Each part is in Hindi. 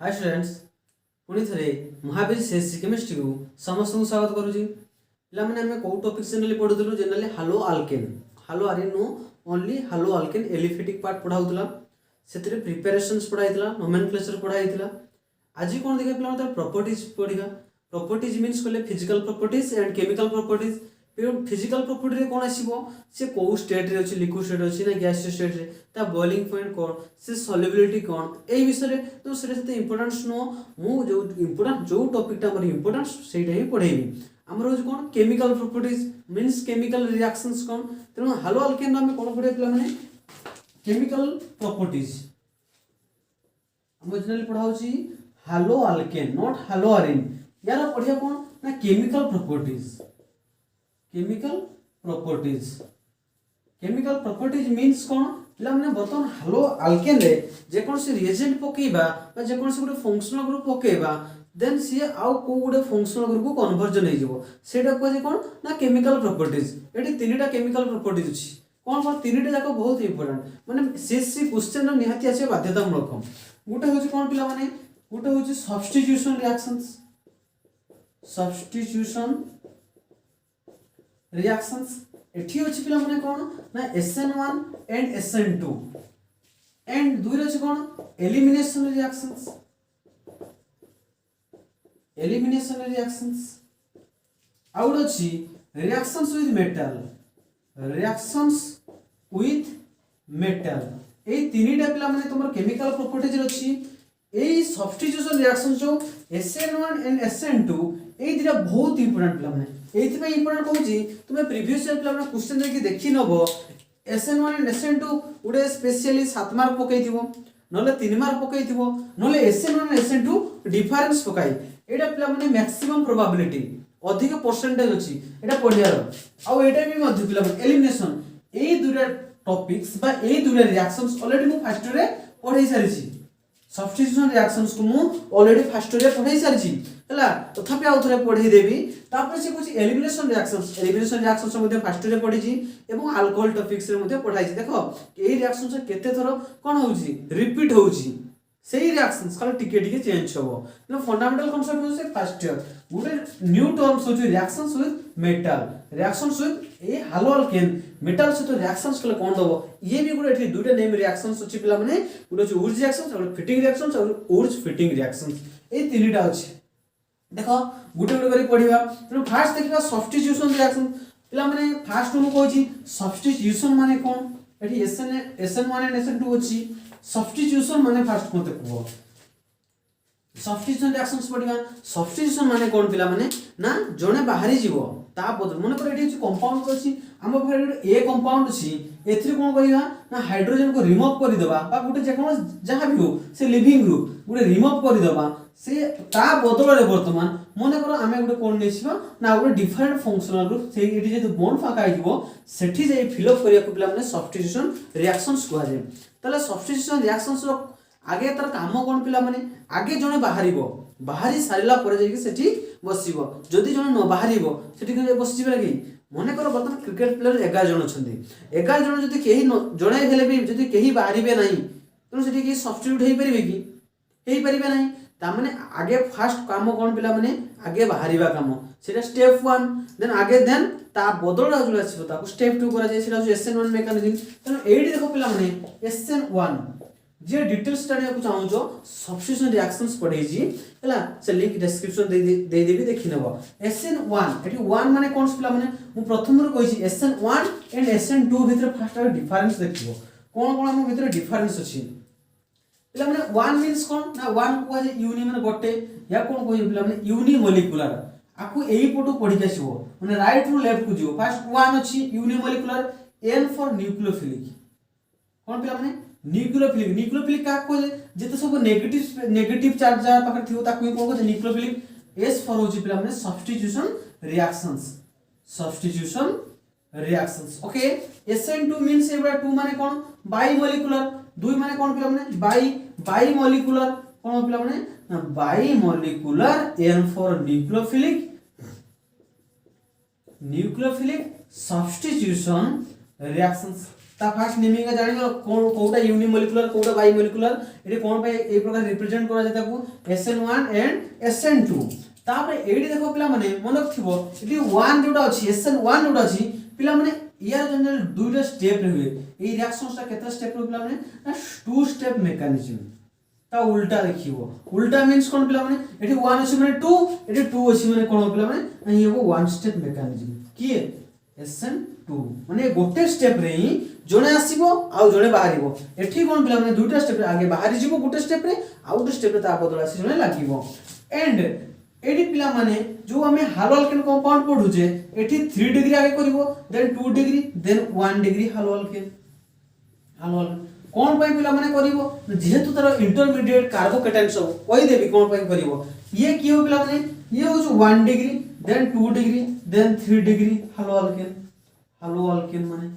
हाय स्टूडेंट्स पुणी थे महावीर सीएससी केमिस्ट्री को समस्त को स्वागत करुँची पे आम कौ टॉपिक जनरली पढ़ुलू generally haloalkane haloarene no only haloalkane aliphatic part पढ़ाऊला से प्रिपेरेशंस पढ़ाई नोमेनक्लेचर पढ़ाई आज कौन देखा पे प्रॉपर्टीज पढ़ा प्रॉपर्टीज मीन्स कहले physical properties and chemical properties physical property रे कौन आसीबो से को स्टेट रे अछि लिक्विड स्टेट अछि ना गैस स्टेट रे ता बॉइलिंग पॉइंट कौन से सॉल्युबिलिटी कौन ए विषय रे तो से इंपोर्टेंस नो मु जो इंपोर्टेंट जो टॉपिक ता हमर इंपोर्टेंस सेटा ही पढेबी हमर होज कौन chemical properties means chemical reactions कौन तेनो हालो अल्केन हम कौन पढे पिला माने केमिकल प्रॉपर्टीज हम जनरली पढाउची हालो अल्केन नॉट हालो आरिन यार पढिया कौन ना chemical properties chemical properties means कौन पिला माने बर्तन हालो अल्केन रे जे कोन से रिएजेंट पकेबा बा जे कोन से गुटे फंक्शनल ग्रुप पकेबा देन सी आउ को गुटे फंक्शनल ग्रुप को कन्वर्जन हे जिवो सेटा को जे कोन ना केमिकल प्रॉपर्टीज एटी तीनटा केमिकल प्रॉपर्टीज अछि कोन कोन तीनटा जाको बहुत इंपोर्टेंट माने सीएससी क्वेश्चन निहाती आसे बाध्यतामूलक गुटे होछि कोन पिला माने गुटे होछि सब्स्टिट्यूशन रिएक्शंस एठी अछि पिला माने कोन ना SN1 एंड SN2 एंड दुई अछि कोन एलिमिनेशन रिएक्शंस आउट अछि रिएक्शंस विथ मेटल ए तीनटा पिला माने तमर केमिकल प्रॉपर्टीज अछि ए सब्स्टिट्यूशन रिएक्शन जो SN1 एंड SN2 ए दिरा बहुत इंपोर्टेंट पिला माने एथि पे इंपोर्टेंट कहूची तुमे प्रीवियस ईयर पिला माने क्वेश्चन देखि देखि नबो SN1 एंड SN2 उडे स्पेशली 7 मार्क पकई दिबो नले 3 मार्क पकई दिबो नले SN1 एंड SN2 डिफरेंस पकाई एटा पिला माने मैक्सिमम प्रोबेबिलिटी अधिक परसेंटेज अछि एटा पढियार आ एटा भी मध्य पिला माने एलिमिनेशन ए दुरा टॉपिक्स बा ए दुरा रिएक्शंस ऑलरेडी मु फर्स्ट रे पढाई सारिछि सब्स्टिट्यूशन रिएक्शंस को मु ऑलरेडी फर्स्ट रे पढाई सारिछि हला तथापि आउ थरे पढाई देबी तापर से कुछ एलिमिनेशन रिएक्शंस मध्ये फर्स्ट रे पढिछि एवं अल्कोहल टॉपिक्स रे मध्ये पढाइछि देखो ए रिएक्शंस केते थरो कोन होउछि रिपीट होउछि सेही रिएक्शंस खाली टिके टिके चेंज होबो न फंडामेंटल कांसेप्ट होसे फर्स्ट ईयर गुटे न्यू टर्म्स होछि reactions with metal reactions with a haloalkane metal से तो रिएक्शंस कले कोन दबो ये भी गुटे एठी दुटा नेम रिएक्शंस अछि पिला माने गुटे ऊर्ज रिएक्शंस और फिटिंग रिएक्शंस और ऊर्ज फिटिंग रिएक्शंस ए तीनटा अछि देखो गुटे गुटे करी पढिबा तो फर्स्ट देखिबा सब्स्टिट्यूशन रिएक्शन पिला माने फर्स्ट नु कहछि सब्स्टिट्यूशन माने कोन एठी SN1 एंड SN2 अछि सब्स्टिट्यूशन माने फर्स्ट कोते कहबो सब्स्टिट्यूशन रिएक्शंस पढिबा सब्स्टिट्यूशन माने कोन पिला माने ना जणे बाहरी जीवो ता बदल मन कर एठी कंपाउंड अछि हम पाखरे ए कंपाउंड अछि एथि कोन करिबा ना हाइड्रोजन को रिमूव करि देबा बा गुटे जे कोन जहां भी हो से लिविंग ग्रुप गुटे रिमूव करि देबा से ता बदल रे वर्तमान मन कर आमे गुटे कोन नेसिबा ना गुटे डिफरेंट फंक्शनल ग्रुप से एठी जे बॉन्ड फाका आइबो सेठी जे फिल अप करिया को पिला माने सब्स्टिट्यूशन रिएक्शंस को आजे तले सब्स्टिट्यूशन रिएक्शंस रो आगे तार काम कोन पिला माने आगे जणे बाहरी सारिला परे जे सेठी बसिबो जदि जणे न बाहरिबो सेठी के बसिबा कि मने कर बर्तमान क्रिकेट प्लेयर 11 जण छथि 11 जण जदि केही जणे हेले भी जदि केही बाहरिबे नाही त सेठी के सब्स्टिट्यूट हेई परिबे कि हेई परिबे नाही ता माने आगे फर्स्ट काम कोन पिला माने आगे बाहरिबा काम सेटा स्टेप 1 देन आगे देन ता बदलडा जुला छिबो ता स्टेप 2 करा जाय सेटा SN1 मेकानिज्म तनो एडी देखो पिला माने SN1 जे डिटेल्स स्टडी को चाहू जो सब्स्टिट्यूशन रिएक्शंस पढै जी हला से लिंक डिस्क्रिप्शन दे देबी देखि नबो SN1 एठी 1 माने कोन पिला माने मु प्रथम रे कहि छी SN1 एंड SN2 भीतर फर्स्ट डिफरेंस देखिबो कोन कोन हम भीतर डिफरेंस अछि पिला माने 1 मींस कोन ना 1 को जे यूनि माने गोटे या कोन कहि पिला माने यूनि मॉलिक्यूलर आकु एई फोटो पढि केसिबो माने राइट टू लेफ्ट को जिवो फर्स्ट 1 अछि unimolecular N for nucleophilic कोन पिला माने न्यूक्लियोफिलिक का को जेते सब नेगेटिव चार्ज जा पाकर थियो ताकू को न्यूक्लियोफिलिक S फॉर होची पिला माने substitution reactions okay SN2 means एबा 2 माने कोन बाई मॉलिक्यूलर 2 माने कोन पिला माने बाई मॉलिक्यूलर कोन पिला माने bimolecular N for nucleophilic substitution reactions ता फास्ट नेमिंग जानियो कोटा यूनिमोलिकुलर कोटा बाइमोलिकुलर एटी कोन पे ए प्रकार रिप्रेजेंट करा जाता को SN1 एंड SN2 तापर एटी देखो पिला माने मन रखिबो एटी 1 जोटा अछि SN1 जोटा अछि पिला माने यार जनरल दुईटा स्टेप रे हुए ए रिएक्शंस ता केते स्टेप रे पिला माने ना 2 स्टेप मेकानिज्म ता उल्टा देखिबो उल्टा मींस कोन पिला माने एटी 1 अछि माने 2 एटी 2 अछि माने कोन पिला माने ये वो 1 स्टेप मेकानिज्म किए SN2 माने गोटे स्टेप रे ही जणे आसीबो आ जणे बाहरिबो एठी कोन पिला माने दुईटा स्टेप रे आगे बाहरी जिवो गोटे स्टेप रे आ गोटे स्टेप रे ता बदल आसी जणे लागिबो एंड एडी पिला माने जो हमें हालो अल्केन कंपाउंड पढु जे एठी 3 डिग्री आगे करिवो देन 2 डिग्री देन 1 डिग्री हालो अल्केन कोन पय पिला माने करिवो जेहेतु तार इंटरमीडिएट कार्बोकेटायन सब कहि देबी कोन पय करिवो ये की हो पिला माने ये हो जो 1 degree then 2 degree then 3 degree haloalkane माने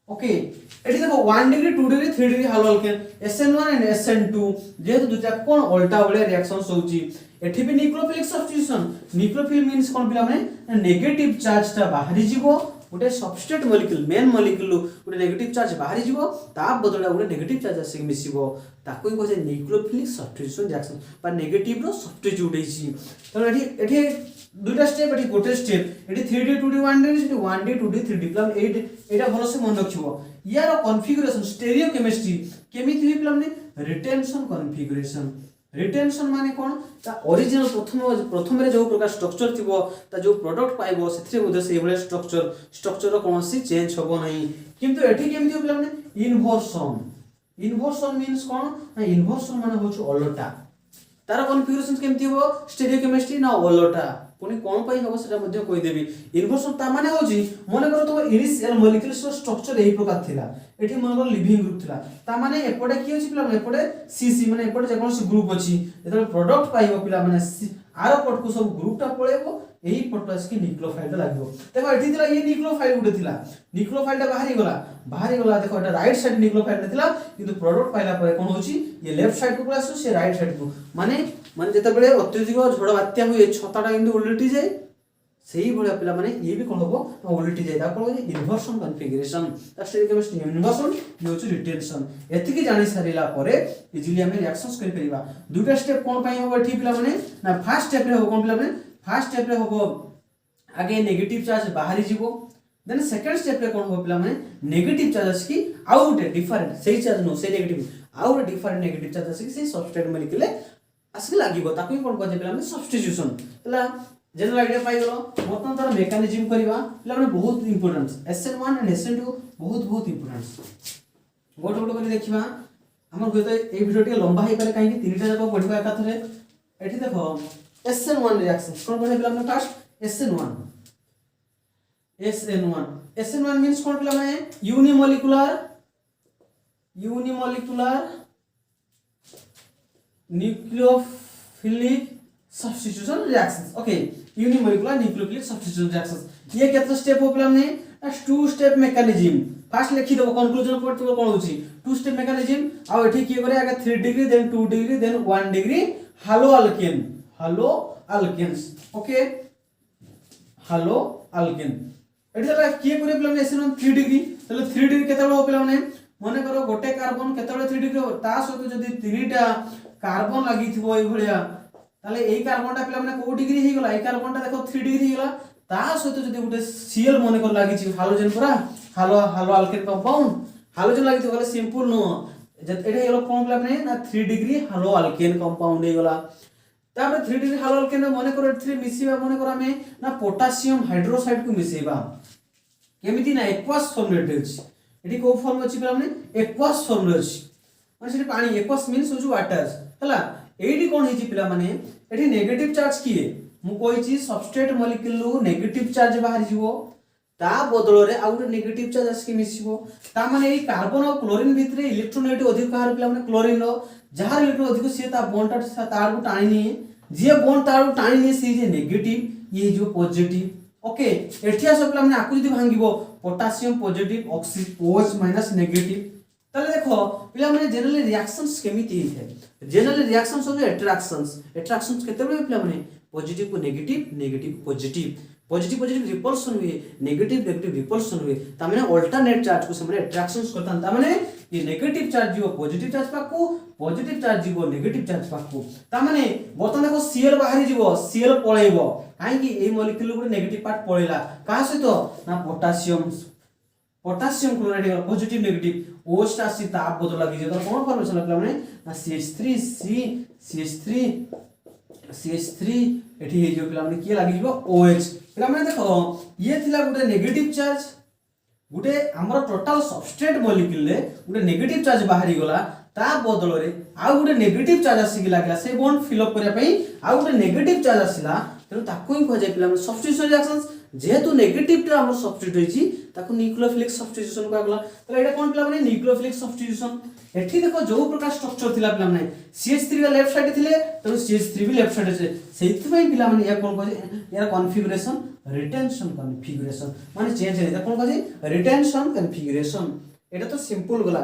ओके एठी देखो 1 degree 2 degree 3 degree haloalkane SN1 and SN2 जेहेतु दुटा कोन उल्टा वाले रिएक्शंस होउची एठी भी न्यूक्लियोफिलिक सब्स्टिट्यूशन न्यूक्लियोफिल मींस कोन पिला माने नेगेटिव चार्ज ता बाहरी जीवो गोटे सबस्ट्रेट मॉलिक्यूल मेन मॉलिक्यूल गोटे नेगेटिव चार्ज बाहरी जीवो ता बदला गोटे नेगेटिव चार्ज आसी मिसिबो ताको ही कहै न्यूक्लियोफिलिक सब्स्टिट्यूशन रिएक्शन बा नेगेटिव रो सब्स्टिट्यूट हेछि त एठी दुटा स्टेप एठी गोटे स्टेप एठी 3D 2D 1D एठी 1D 2D 3D प्लम 8 एटा भलो से मन रखिबो यार कॉन्फ़िगरेशन स्टीरियो केमिस्ट्री केमिति ही प्लम ने रिटेंशन कॉन्फ़िगरेशन रिटेंशन माने कोन ता ओरिजिनल प्रथम रे जो प्रकार स्ट्रक्चर थिबो ता जो प्रोडक्ट पाइबो सेथरे बोधे से एबले स्ट्रक्चर रो कोनसी चेंज होबो नहीं किंतु एठी केमिति प्लम ने इन्वर्सन मींस कोन ना इन्वर्सन माने होछु ओलोटा तार कॉन्फ़िगरेशन केमिति हो स्टीरियो केमिस्ट्री ना ओलोटा पुनी कोन पई हो सेटा मध्ये कोइ देबी इन्वर्सन ता माने होची मने करो तो इनिशियल मॉलिक्यूल्स स्ट्रक्चर एही प्रकार थिला एठी मन करो लिविंग ग्रुप थिला ता माने एपडे की होची पिला माने एपडे सीसी माने एपडे जे कोनसी ग्रुप अछि एतले प्रोडक्ट पाइबो पिला माने आरो पट को सब ग्रुप टा पळेबो एही पटस की न्यूक्लियोफाइल टा लागबो देखो एठी थिला ये न्यूक्लियोफाइल गुडे थिला न्यूक्लियोफाइल टा बाहरी गला देखो एटा राइट साइड न्यूक्लियोफाइल थिला किंतु प्रोडक्ट पाइला परे कोन होची ये लेफ्ट साइड को आसु से राइट साइड को माने जते बेले अत्यधिक झड़ बात्या हुए छताटा किंतु उल्टी जाय सेही भलिया पिला माने ये भी कोन होबो उल्टी जाय ता कोन इन्वर्सन कॉन्फ़िगरेशन ता स्टीरियो केमिस्ट्री इन्वर्सन ये होची रिटेंशन एति की जानि सारिला परे इजीली हम रिएक्शंस करि परिबा दुटा स्टेप कोन पई होबो एठी पिला माने ना फर्स्ट स्टेप रे हो कोन पिला माने फर्स्ट स्टेप रे होबो आगे नेगेटिव चार्ज बाहरी जीवो देन सेकंड स्टेप रे कोन हो पिला माने नेगेटिव चार्ज की आउट डिफरेंट सही चार्ज नो से negative out different negative charge की से सबस्ट्रेट मॉलिक्यूल आसि लागिबो ताकू कोन कहै पिला माने सब्स्टिट्यूशन हला जनरल आइडिया पाइ गलो बर्तमान तार मेकानिज्म करबा पिला माने बहुत इंपोर्टेंस SN1 एंड SN2 बहुत इंपोर्टेंस गोट गोट कर देखिबा हमर होय त ए वीडियो टे लंबा हे पारे काहे कि तीनटा जाक पढिबा एका थरे एठी देखो SN1 रिएक्शन कोन पढे पिला माने फर्स्ट SN1 मींस कोन पिला माने unimolecular nucleophilic substitution reactions okay unimolecular nucleophilic substitution reactions ये केतना स्टेप हो पिला माने 2 स्टेप मेकानिज्म फर्स्ट लिखि देबो कंक्लूजन पड़तो कोन होची 2 स्टेप मेकानिज्म आ एठी की करे आगे 3 degree then 2 degree then 1 degree haloalkanes okay haloalkane एठी तला की करे पिला माने SN1 3 डिग्री तले 3 डिग्री केतबे हो पिला माने मने करो गोटे कार्बन केतबे 3 डिग्री हो ता सहित जदी 3टा कार्बन लागि थिबो ए भलिया ताले एई कार्बनटा पिला माने को डिग्री हे गला एई कार्बनटा देखो 3 डिग्री हे गला ता सहित जदी गोटे Cl मने कर लागि छि हालोजन पूरा हालो अल्केन कंपाउंड हालोजन लागि गले सिंपल नो जत एटा येलो कोन पिला माने ना 3 डिग्री हालो अल्केन कंपाउंड हे गला तापर 3 डिग्री हालो अल्केन मने कर 3 मिसिबा मने कर हमें ना पोटेशियम हाइड्रोक्साइड को मिसेबा केमिति ना एक्वस फॉर्म रे अछि एठी को फॉर्म अछि पिला माने एक्वस फॉर्म रे अछि माने सेठी पानी एक्वस मींस होजु वाटर हला एठी कोन हिची पिला माने एठी नेगेटिव चार्ज किए मु कोइ छि सबस्ट्रेट मॉलिक्यूल नेगेटिव चार्ज बाहर जीवो ता बदल रे आउट नेगेटिव चार्ज आसकी मिसिबो ता माने ए कार्बन और क्लोरीन भितरे इलेक्ट्रोनेगेटिव अधिक कहार पिला माने क्लोरीन रो जहार इलेक्ट्रॉन अधिक से ता बॉन्ड ता तार को टाणी निए जे बॉन्ड तार को टाणी निए से जे नेगेटिव ये जो पॉजिटिव ओके एठिया सब पिला माने आकु जदी भांगिबो potassium positive oxygen OH minus negative तले देखो पिला माने जनरली रिएक्शंस केमिति है जनरली रिएक्शंस हो एट्रैक्शंस केते बे पिला माने पॉजिटिव को negative negative positive positive positive repulsion हुए नेगेटिव नेगेटिव रिपल्सन हुए तामाने अल्टरनेट चार्ज को से अट्रैक्शंस करता तामाने ये नेगेटिव चार्ज जीवो पॉजिटिव चार्ज पाखु पॉजिटिव चार्ज जीवो नेगेटिव चार्ज पाखु तामाने बर्तमान देखो Cl बाहरी जीवो Cl पळेइबो काहे कि ए मॉलिक्यूल गुडे नेगेटिव पार्ट पळेला का सहित ना potassium chloride positive negative OH टा सी ताप बदल लागि जे तो कोन फॉर्मेशन लागला माने ना CH3 एठी हे जो पिला माने के लागि जीवो OH पिला माने देखो ये थिला गुडे नेगेटिव चार्ज गुटे हमर टोटल सबस्ट्रेट मॉलिक्यूल ले गुटे नेगेटिव चार्ज बाहरी गला ता बदल रे आ गुटे नेगेटिव चार्ज आसी लागला से बॉन्ड फिल अप करिया पई आ गुटे नेगेटिव चार्ज आसीला तेनु ताकू ही खोजे पिला माने सब्स्टिट्यूशन रिएक्शंस जेहेतु नेगेटिव टा हमर सब्स्टिट्यूट होईची ताकू न्यूक्लियोफिलिक सब्स्टिट्यूशन को आगला त एटा कोन पिला माने न्यूक्लियोफिलिक सब्स्टिट्यूशन एठी देखो जो प्रकार स्ट्रक्चर थिला पिला माने CH3 का लेफ्ट साइड थिले त CH3 भी लेफ्ट साइड छे सेहित पई पिला माने या कोन कहे यार कॉन्फ़िगरेशन रिटेंशन कॉन्फ़िगरेशन माने चेंज है कोन कहे रिटेंशन कॉन्फ़िगरेशन एटा तो सिंपल गला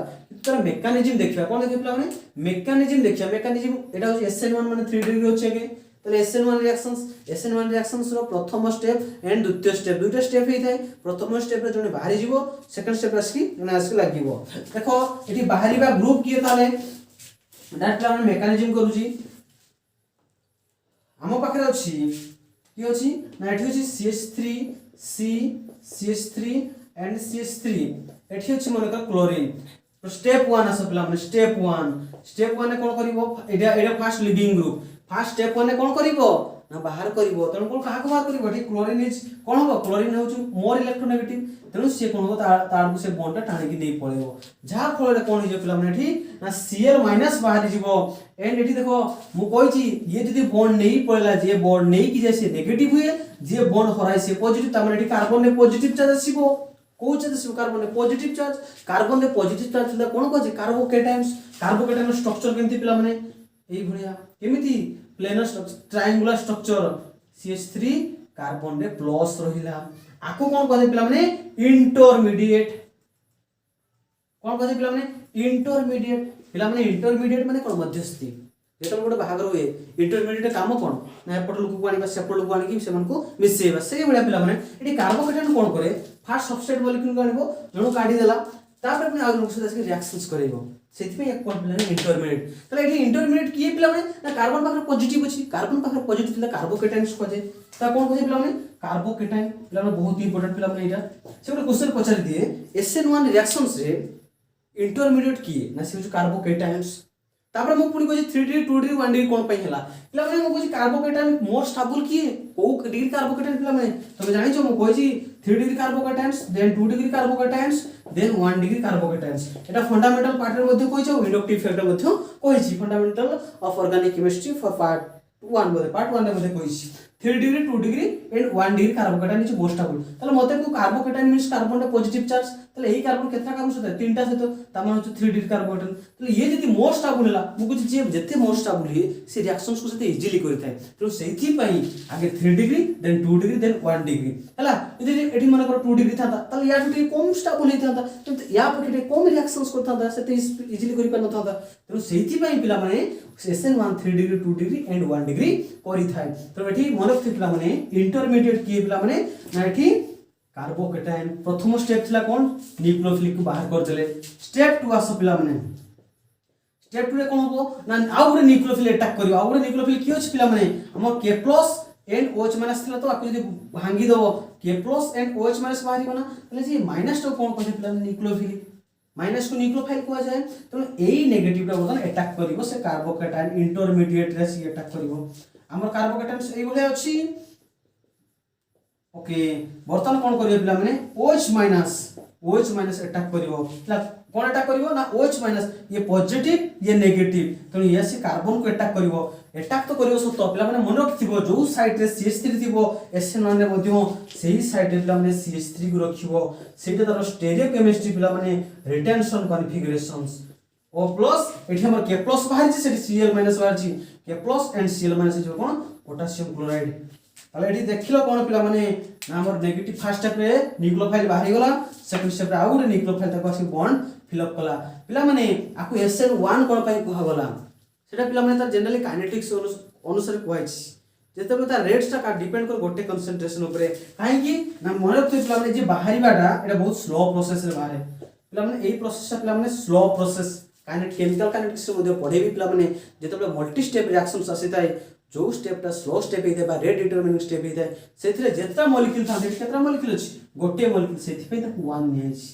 तर मेकानिज्म देखिबा कोन देखि पिला माने मेकानिज्म देखिया मेकानिज्म एटा हो SN1 माने 3 डिग्री होचे के तले SN1 रिएक्शंस रो प्रथम स्टेप एंड द्वितीय स्टेप दुटा स्टेप ही थाए प्रथम स्टेप रे जने बाहरी जीवो सेकंड स्टेप आसी जने आसी लागिवो देखो एठी बाहरीबा ग्रुप किए ताले दैट प्लान मेकानिज्म करूची हम पाखरे अछि की अछि ना एठी अछि CH3 C CH3 and CH3 एठी अछि मनका क्लोरीन स्टेप 1 आस पिला माने स्टेप 1 ने कोन करिवो एटा first leaving group first step 1 ने कोन करिवो ना बाहर करिवो तण कोन काहा को बाहर करिवो एठी क्लोरीन इज कोन हो क्लोरीन होउ मोर इलेक्ट्रोनेगेटिव तण से कोन हो तार से बॉन्ड टाणी की नै पळेवो जहा फल रे कोन हो पिला माने एठी ना Cl माइनस बाहर जीवो एंड एठी देखो मु कहिची ये जदी बॉन्ड नै पळेला जे बॉन्ड नै की जैसे नेगेटिव हुए जे बॉन्ड हराई से पॉजिटिव त माने एठी कार्बन ने पॉजिटिव चार्ज आसीबो को चार्ज कार्बन ने पॉजिटिव चार्ज थिला कोन कहजे कार्बोकेटायन्स स्ट्रक्चर केमती पिला माने एई भलिया केमिति planar structure triangular structure CH3 carbon रे प्लस रहिला आको कोन कहजे पिला माने इंटरमीडिएट कोन कहजे पिला माने इंटरमीडिएट माने कोन मध्यस्थी जेतन गोटे बाहागर हुए इंटरमीडिएट काम कोन ना एपट लोक को आनिबा सेपट लोक को आनिकी सेमन को मिसेबा सेई भलिया पिला माने एठी कार्बोकेटायन कोन करे फर्स्ट सबस्ट्रेट मॉलिक्यूल को आनिबो जणो काढी देला तापर पुनी आगु लोक से जाके रिएक्शंस करैबो सेति पे एक कोन पिला इंटरमीडिएट तले एठी इंटरमीडिएट किए पिला माने ना कार्बन पाखर पॉजिटिव अछि कार्बन पाखर पॉजिटिव थिला कार्बोकेटायन्स खोजे ता कोन खोजे पिला माने कार्बोकेटायन पिला माने बहुत इंपोर्टेंट पिला माने एटा से गोटे क्वेश्चन पचारि दिए SN1 रिएक्शंस रे इंटरमीडिएट किए ना से कार्बोकेटायन्स तापर मु पुनी कहि 3 डिग्री 2 डिग्री 1 डिग्री कोन पई हला पिला माने मु कहि कार्बोकेटायन मोर स्टेबल किए को डिग्री कार्बोकेटायन पिला माने तमे जानि छ मु कहि 3 degree carbocations then 2 degree carbocations then 1 degree carbocations एटा फंडामेंटल पार्ट रे मध्ये कहि छ इंडक्टिव फैक्टर मध्ये कहि छी fundamental of organic chemistry for part 1 रे मध्ये कहि छी 3 degree 2 degree and 1 degree carbocation is most stable तले मते को कार्बोकेटायन मींस कार्बन रे पॉजिटिव चार्ज तले एही कार्बन केतना कार्बन सते तीनटा सते तामा हो 3 डिग्री कार्बोकेटायन तले ये जदी मोस्ट स्टेबल हला मु कुछ जे जते मोस्ट स्टेबल हे से रिएक्शंस को सते इजीली करि थाए तो सेथि पई आगे 3 degree then 2 degree then 1 degree हला यदि एठी मन कर 2 डिग्री थाता तले या टुटी कम स्टेबल हे थाता तो या पके कम रिएक्शंस करता सते इजीली करि पान थाता तो सेथि पई पिला माने SN1 3 degree 2 degree and 1 degree करि थाए तो एठी मन रखि पिला माने इंटरमीडिएट किए पिला माने ना एठी कार्बोकेटायन प्रथम स्टेप थिला कोन न्यूक्लियोफिलिक को बाहर कर देले स्टेप 2 आसो पिला माने स्टेप 2 रे कोन हो ना आ गुरे न्यूक्लियोफिल अटैक करियो आ गुरे न्यूक्लियोफिल की होछ पिला माने हम K+ एंड OH माइनस थिला तो आकु जदी भांगी दबो K+ एंड OH माइनस बाहरी बना तले जे माइनस तो कोन कहै पिला न्यूक्लियोफिल माइनस को न्यूक्लियोफाइल को जाय तो एई नेगेटिव टा बदन अटैक करिवो से कार्बोकेटायन इंटरमीडिएट रे सी अटैक करिवो हमर कार्बोकेटायन एई भले अछि ओके बर्तन कोन करियो पिला माने OH माइनस अटैक करिवो कोन अटैक करिवो ना OH माइनस ये पॉजिटिव ये नेगेटिव तो ये से कार्बन को अटैक करिवो अटैक तो करिवो सो तो पिला माने मन रखिबो जो साइड रे CH3 थिबो SN1 रे मध्य सेही साइड रे पिला माने CH3 को रखिबो सेटा तार स्टीरियो केमिस्ट्री पिला माने रिटेंशन कॉन्फ़िगरेशंस ओ प्लस एठी हमर K+ बाहर छी सेठी Cl- बाहर छी K+ एंड Cl- जो कोन पोटेशियम क्लोराइड ताले एठी देखिलो कोन पिला माने ना हमर नेगेटिव फर्स्ट स्टेप रे न्यूक्लियोफाइल बाहरी गला सेकंड स्टेप रे आउ रे न्यूक्लियोफाइल तक आसी बॉन्ड फिल अप कला पिला माने आकु SN1 कोन पई कुहा गला सेटा पिला माने तार जनरली काइनेटिक्स अनुसार कुहाइछि ଯେତେବେଳେ ତା ରେଟ୍ସଟା କା ଡିପେଣ୍ଡ କରେ ଗୋଟେ କନସେନ୍ଟ୍ରେସନ୍ ଉପରେ କାହିଁକି ନା ମନେ ରଖିଥିବେ ପିଲାମାନେ ଯେ ବାହାରିବାଟା ଏଇଟା ବହୁତ ସ୍ଲୋ ପ୍ରୋସେସରେ ବାହାରେ ପିଲାମାନେ ଏଇ ପ୍ରୋସେସଟା ପିଲାମାନେ ସ୍ଲୋ ପ୍ରୋସେସ୍ କେମିକାଲ କାଇନେଟିକ୍ସରେ ମଧ୍ୟ ପଢ଼େଇବି ପିଲାମାନେ ଯେତେବେଳେ ମଲ୍ଟି ଷ୍ଟେପ୍ ରିଆକ୍ସନ୍ସ ଆସିଥାଏ जो स्टेपटा स्लो स्टेप होता है रेट डिटरमिनिंग स्टेप होता है से जेतटा मॉलिक्यूल था केतटा मॉलिक्यूल अछि गोटे मॉलिक्यूल सेथि ताकू 1 नियाछि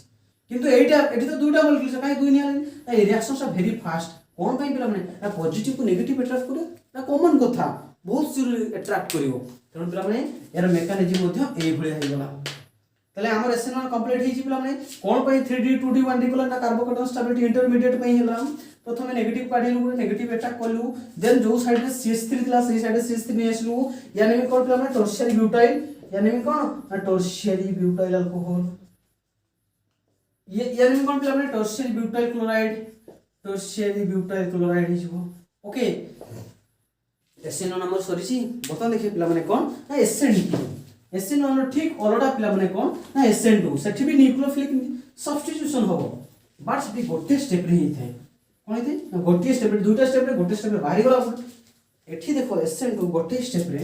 किंतु एटा एठी तो दुईटा मॉलिक्यूल काहे दुई नियाले ए रिएक्शनस आर वेरी फास्ट कोन पई पिला माने ना पॉजिटिव को नेगेटिव अट्रैक्ट करे ना कॉमन कथा बहुत जरूरी अट्रैक्ट करिवो तण पिला माने यार मेकानिज्म मध्ये एई भलिया हे गला तले हमर एसएन1 कंप्लीट हेछि पिला माने कोन पई 3D 2D 1D कला ना कार्बोकेटन स्टेबिलिटी इंटरमीडिएट पई हेला प्रथमे नेगेटिव काढिलु नेगेटिव अटैक करलु देन जो साइड रे CH3 थिला सही साइड रे CH3 नै आसलु यानी में कोन पिला माने टर्शियरी ब्यूटाइल यानी में कोन ना टर्शियरी ब्यूटाइल अल्कोहल ये यानी में कोन पिला माने टर्शियरी ब्यूटाइल क्लोराइड हिजबो ओके SN1 नंबर सरीची बता देखिए पिला माने कोन ना SN1 ठीक अलडा पिला माने कोन ना SN2 सेठी भी न्यूक्लियोफिलिक सब्स्टिट्यूशन होबो बट सेठी गोटे स्टेप रे ही थाए कोन हे गोटे स्टेप रे दुटा स्टेप रे गोटे स्टेप रे बाहरी गला एठी देखो SN2 गोटे स्टेप रे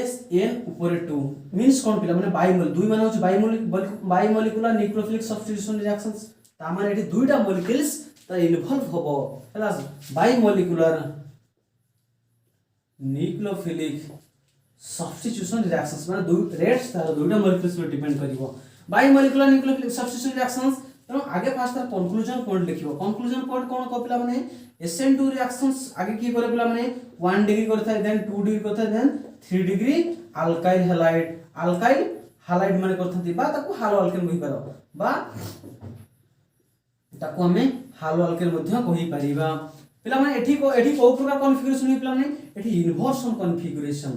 SN ऊपर 2 मींस कोन पिला माने बाइमोल दुई माने होछ बाइमोलिकुलर न्यूक्लियोफिलिक सब्स्टिट्यूशन रिएक्शंस ता माने एठी दुईटा मॉलिक्यूल्स ता इन्वॉल्व होबो हला बाइमोलिकुलर न्यूक्लियोफिलिक सब्स्टिट्यूशन रिएक्शंस माने दुई रेट्स तार दुईटा मॉलिक्यूल्स पे डिपेंड करिवो बाइमोलिकुलर न्यूक्लियोफिलिक सब्स्टिट्यूशन रिएक्शंस तो आगे फास्ट तार कंक्लूजन पॉइंट लिखिबो कंक्लूजन पॉइंट कोन को पिला माने SN2 रिएक्शंस आगे की करे पिला माने 1 डिग्री करथाय देन 2 डिग्री करथाय देन 3 डिग्री अल्काइल हैलाइड माने करथांती बा ताको हालो अल्केन कहि पारो बा ताको हमें हालो अल्केन मध्ये कहि परिबा पिला माने एठी को प्रकार कॉन्फ़िगरेशन हे पिला माने एठी इन्वर्सन कॉन्फ़िगरेशन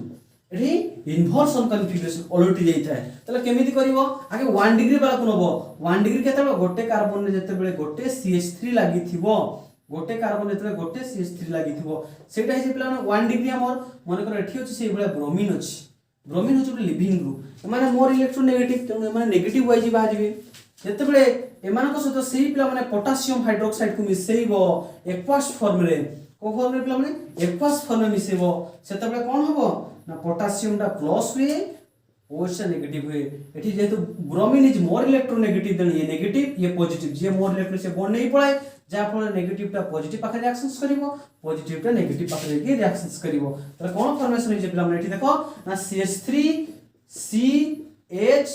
ओलटी जाइता है तले केमिति करिवो आगे 1 डिग्री वाला कोन हो 1 डिग्री केतबे गोटे कार्बन ने जते बेले गोटे CH3 लागि थिबो गोटे कार्बन जते गोटे CH3 लागि थिबो सेटा हे पिला माने 1 डिग्री हमर माने कर एठी अछि से बेले ब्रोमीन होछ लिविंग ग्रुप माने मोर इलेक्ट्रोनेगेटिव त माने नेगेटिव वाइज बाजिबे जते बेले एमानको सहित सेही पिला माने पोटेशियम हाइड्रोक्साइड को मिसेइबो एक्वास फॉर्म रे को फॉर्म रे पिला माने एक्वास फॉर्म में मिसेइबो सेते बेले कोन होबो ना पोटेशियम टा प्लस हुए OH टा नेगेटिव हुए एठी जेतु bromine is more electronegative than ये नेगेटिव ये पॉजिटिव जे मोर इलेक्ट्रॉन से बॉन्ड नहीं पड़ाए जा फल नेगेटिव टा पॉजिटिव पाखे रिएक्शंस करिवो पॉजिटिव टा नेगेटिव पाखे लेके रिएक्शंस करिवो त कोन फॉर्मेशन हे जे पिला माने एठी देखो ना CH3 CH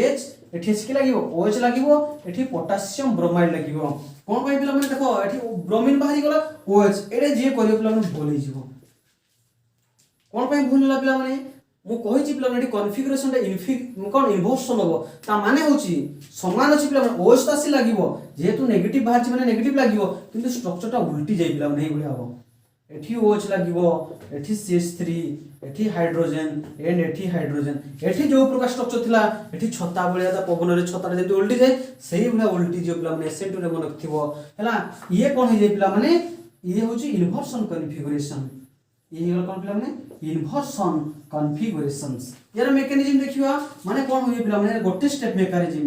H एठी एच के लागिवो OH लागिवो एठी पोटेशियम ब्रोमाइड लागिवो कोन पई पिला माने देखो एठी ब्रोमीन बाहरी गला OH एडे जे करियो पिला माने भूल हिजबो कोन पई भूल होला पिला माने मु कहि छि पिला माने कॉन्फ़िगरेशन टा कोन इन्वर्सन होबो ता माने होछि समान अछि पिला माने OH तासी लागिवो जेतु नेगेटिव बाहर छि माने नेगेटिव लागिवो किंतु स्ट्रक्चर टा उल्टी जाई पिला माने एही होबो एठी OH लागिवो एठी CH3 एठी हाइड्रोजन एंड एठी हाइड्रोजन एठी जो प्रकार स्ट्रक्चर थिला एठी छता बलिया ता पवन रे छता जेतु उल्टी जाय सेही भला उल्टी जे पिला माने SN2 रे मन थिबो हला ये कोन हे जे पिला माने ये होछि इन्वर्सन कॉन्फ़िगरेशन ये होल कोन पिला माने इन्वर्सन कॉन्फ़िगरेशंस यार मेकानिज्म देखिबा माने कोन होय पिला माने गोटे स्टेप मेकानिज्म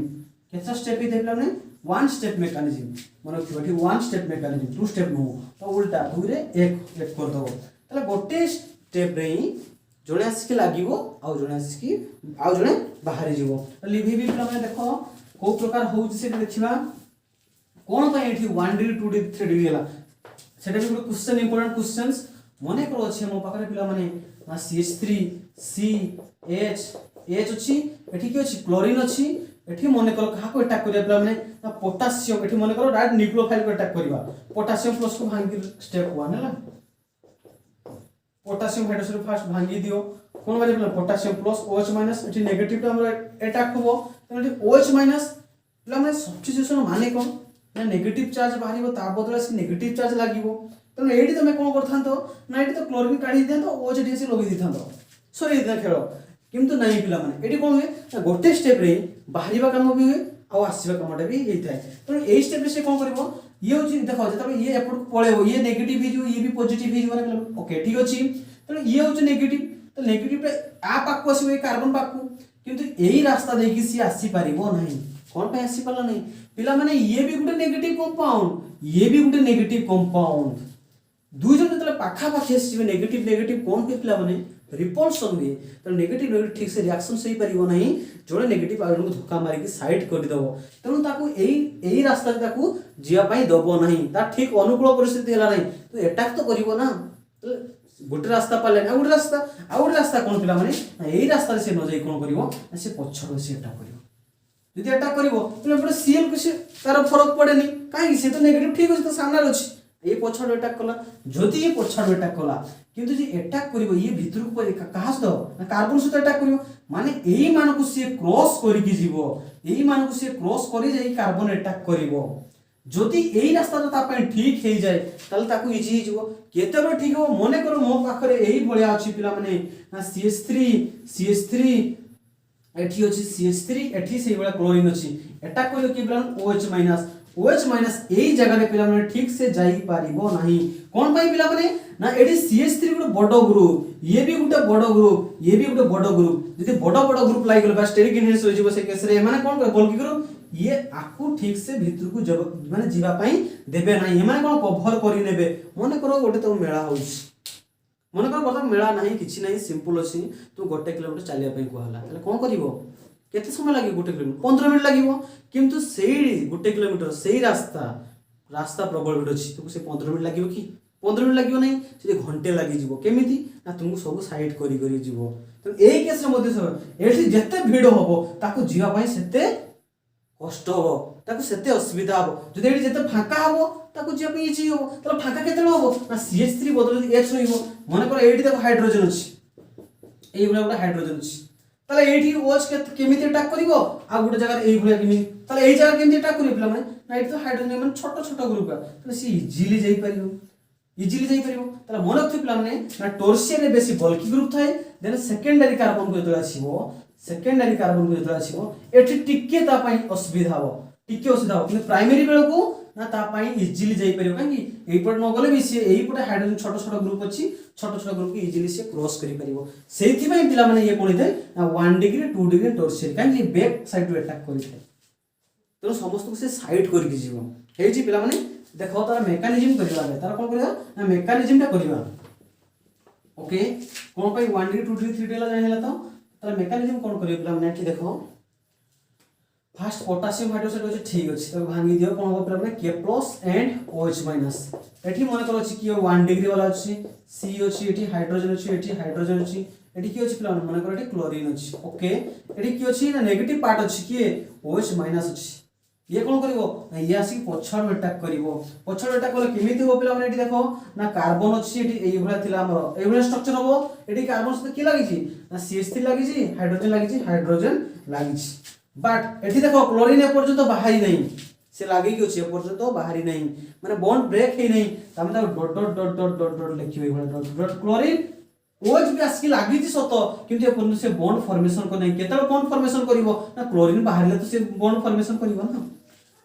केता स्टेप हे पिला माने वन स्टेप मेकानिज्म मन थिबा one step mechanism two step नो तो उल्टा दुई रे एक कर दबो तले गोटे स्टेप रे जणे आसी के लागिवो आ जणे आसी के आ जणे बाहर जीवो लिभि भी पिला माने देखो को प्रकार होउछ से देखिबा कोन पय एठी 1 डिग्री 2 डिग्री 3 डिग्री हला सेटा भी क्वेश्चन इंपोर्टेंट क्वेश्चंस मने करो अछि मो पाखरे पिला माने ना CH3 CH H अछि एठी की अछि क्लोरीन अछि एठी मने करो कहा को अटैक करिया पिला माने ना पोटेशियम एठी मने करो डायरेक्ट न्यूक्लियोफाइल को अटैक करबा पोटेशियम प्लस को भांगी स्टेप 1 हला पोटेशियम हाइड्रोक्साइड फर्स्ट भांगी दियो कोन बारे पिला पोटेशियम प्लस OH माइनस एठी नेगेटिव टा हमर अटैक होबो त एठी OH माइनस पिला माने सब्स्टिट्यूशन माने कोन ना नेगेटिव चार्ज बाहरिबो ता बदला से नेगेटिव चार्ज लागिबो तो एडी तमे कोन करथांतो ना एडी तो क्लोरीन काढी देतो OH एडी से लगी दिथांतो सॉरी इतना खेलो किंतु नहीं पिला माने एडी कोन हुए ना गोटे स्टेप रे बाहरिबा काम भी हुए आ आसीबा कामटा भी हेई थाए तो एई स्टेप रे से कोन करबो ये होची देखो जतबे ये एपट पळेबो ये नेगेटिव ही जो ये भी पॉजिटिव ही जो माने ओके ठीक अछि तो ये होची नेगेटिव तो नेगेटिव रे आ पाकु आसीबो ए कार्बन पाकु किंतु एई रास्ता देखि सी आसी परिबो नहीं कोन पे आसी पाला नहीं पिला माने ये भी गुटे नेगेटिव कंपाउंड ये भी गुटे नेगेटिव कंपाउंड दुई जन जतले पाखापाखि आसवे नेगेटिव नेगेटिव कौन हुए पिला माने रिपल्सन हुए तो नेगेटिव नेगेटिव ठीक से रिएक्शन सही पारिबो नहीं जोड़े नेगेटिव आ जणको धक्का मारी कि साइड कर दबो तेणु ताकू एई रास्ता ताकू जिया पई दबो नहीं ता ठीक अनुकूल परिस्थिति हला नहीं तो अटैक तो करिवो ना गोटे रास्ता पाले आ गोटे रास्ता कोन पिला माने एई रास्ता से न जाई कोन करिवो से पछड़ से अटैक करिवो यदि अटैक करिवो तले बडे सीएल को से तार फरक पड़ेनी काहे से तो नेगेटिव ठीक अछि तो सामने अछि ये पछड़ अटैक कला जदि ये पछड़ अटैक कला किंतु जे अटैक करिवो ये भीतर को कहा सो ना कार्बन सहित अटैक करिवो माने एई मान को से क्रॉस करि कि जीवो एई मान को से क्रॉस करि जाई कार्बन अटैक करिवो जदि एई रास्ता तो तापै ठीक हे जाय तल ताकू इजी जीवो केते बे ठीक हो मने करो मो पाखरे एई भलिया अछि पिला माने ना CH3 एठी अछि CH3 एठी सेई बडा क्लोरीन अछि अटैक करियो कि पिला OH माइनस एई जगह रे पिला माने ठीक से जाई पारिबो नाही कोन पई पिला माने ना एडी CH3 गुटे बडो ग्रुप ये भी गुटे बडो ग्रुप ये भी गुटे बडो ग्रुप जदि बडो ग्रुप लागी गलो बा स्टेरिक इनहेरिटेंस हो जिवो से केस रे माने कोन कर बल्कि ग्रुप ये आकु ठीक से भीतर को जब माने जीवा पई देबे नाही माने कोन कवर करि नेबे मने करो गोटे तो मेळा होउछ मने करो बर्तमान मेळा नाही किछि नाही सिंपल अछि तो गोटे किलोमीटर चलिया पई कहला तले कोन करिवो केते समय लागि गोटे किलोमीटर 15 मिनिट लागिवो किंतु सेई गोटे किलोमीटर सेई रास्ता प्रबल भीड़ अछि तो से 15 मिनिट लागिवो कि 15 मिनिट लागिवो नहीं से घंटे लागि जीवो केमिति ना तुमको सब साइड करी करी जीवो तो एई केस रे मध्ये सब एठी जत्ते भीड़ होबो ताको जीवा पई सेते कष्ट हो ताको सेते असुविधा हो जदि एठी जत्ते फांका हो ताको जीवा पई इजी हो त फांका केते हो ना CH3 बदल H होइबो माने कर एठी देखो हाइड्रोजन अछि एई गुला हाइड्रोजन अछि तले एठी OH के केमिति अटैक करिवो आ गुटे जगह एई भलिया केमि तले एई जगह केमिति अटैक करिवो पिला माने ना एठी तो हाइड्रोजन माने छोट छोट ग्रुप का तले सी इजीली जाई परिवो तले मन रखि पिला माने ना टोर्सियर रे बेसी बल्की ग्रुप थाए देन सेकेंडरी कार्बन को जतला आसीबो एठी टिके ता पई असुविधा हो कि प्राइमरी बेल को ना ता पई इजीली जाई परिवो काहे कि एई पट न गले भी से एई पट हाइड्रोजन छोट छोट ग्रुप अछि छोट छोट ग्रुप की इजीली से क्रॉस करि परिवो सेथि पई पिला माने ये कोन थे ना 1 डिग्री 2 डिग्री टोर्सियर काहे कि बैक साइड टू अटैक करि थे तो समस्त को से साइड करि कि जीवो हे जी पिला माने देखो तार मेकानिज्म करिवा तार कोन करिवा ना मेकानिज्म ता करिवा ओके कोन पई 1 डिग्री 2 डिग्री 3 डिग्री ला जानिला तो तार मेकानिज्म कोन करिवा पिला माने कि देखो फर्स्ट पोटेशियम हाइड्रोक्साइड होचे ठीक अछि तो भांगी दियो कोन हो पिला माने K+ एंड OH माइनस एठी मने कर अछि कि 1 डिग्री वाला अछि C अछि एठी हाइड्रोजन अछि एठी हाइड्रोजन अछि एठी की अछि पिला मने कर एठी क्लोरीन अछि ओके एठी की अछि ना नेगेटिव पार्ट अछि कि OH माइनस अछि ये कोन करिवो ये आसी पछड़ अटैक करिवो पछड़ अटैक कोले केमिति हो पिला माने एठी देखो ना कार्बन अछि एठी एई भला थिला हमर एई भला स्ट्रक्चर होबो एठी कार्बन से की लागि छि ना CH3 लागि छि हाइड्रोजन लागि छि बट एठी देखो क्लोरीन ए पर्यंत बाहरी नहीं से लागे कि अछि ए पर्यंत बाहरी नहीं माने बॉन्ड ब्रेक हे नहीं तमे dot dot dot dot dot dot लिखिबे भला डॉट डॉट क्लोरीन OH भी आसकी लागि छि सतो किंतु ए पर्यंत से बॉन्ड फॉर्मेशन को नहीं केतल बॉन्ड फॉर्मेशन करिवो ना क्लोरीन बाहरले तो से बॉन्ड फॉर्मेशन करिवो ना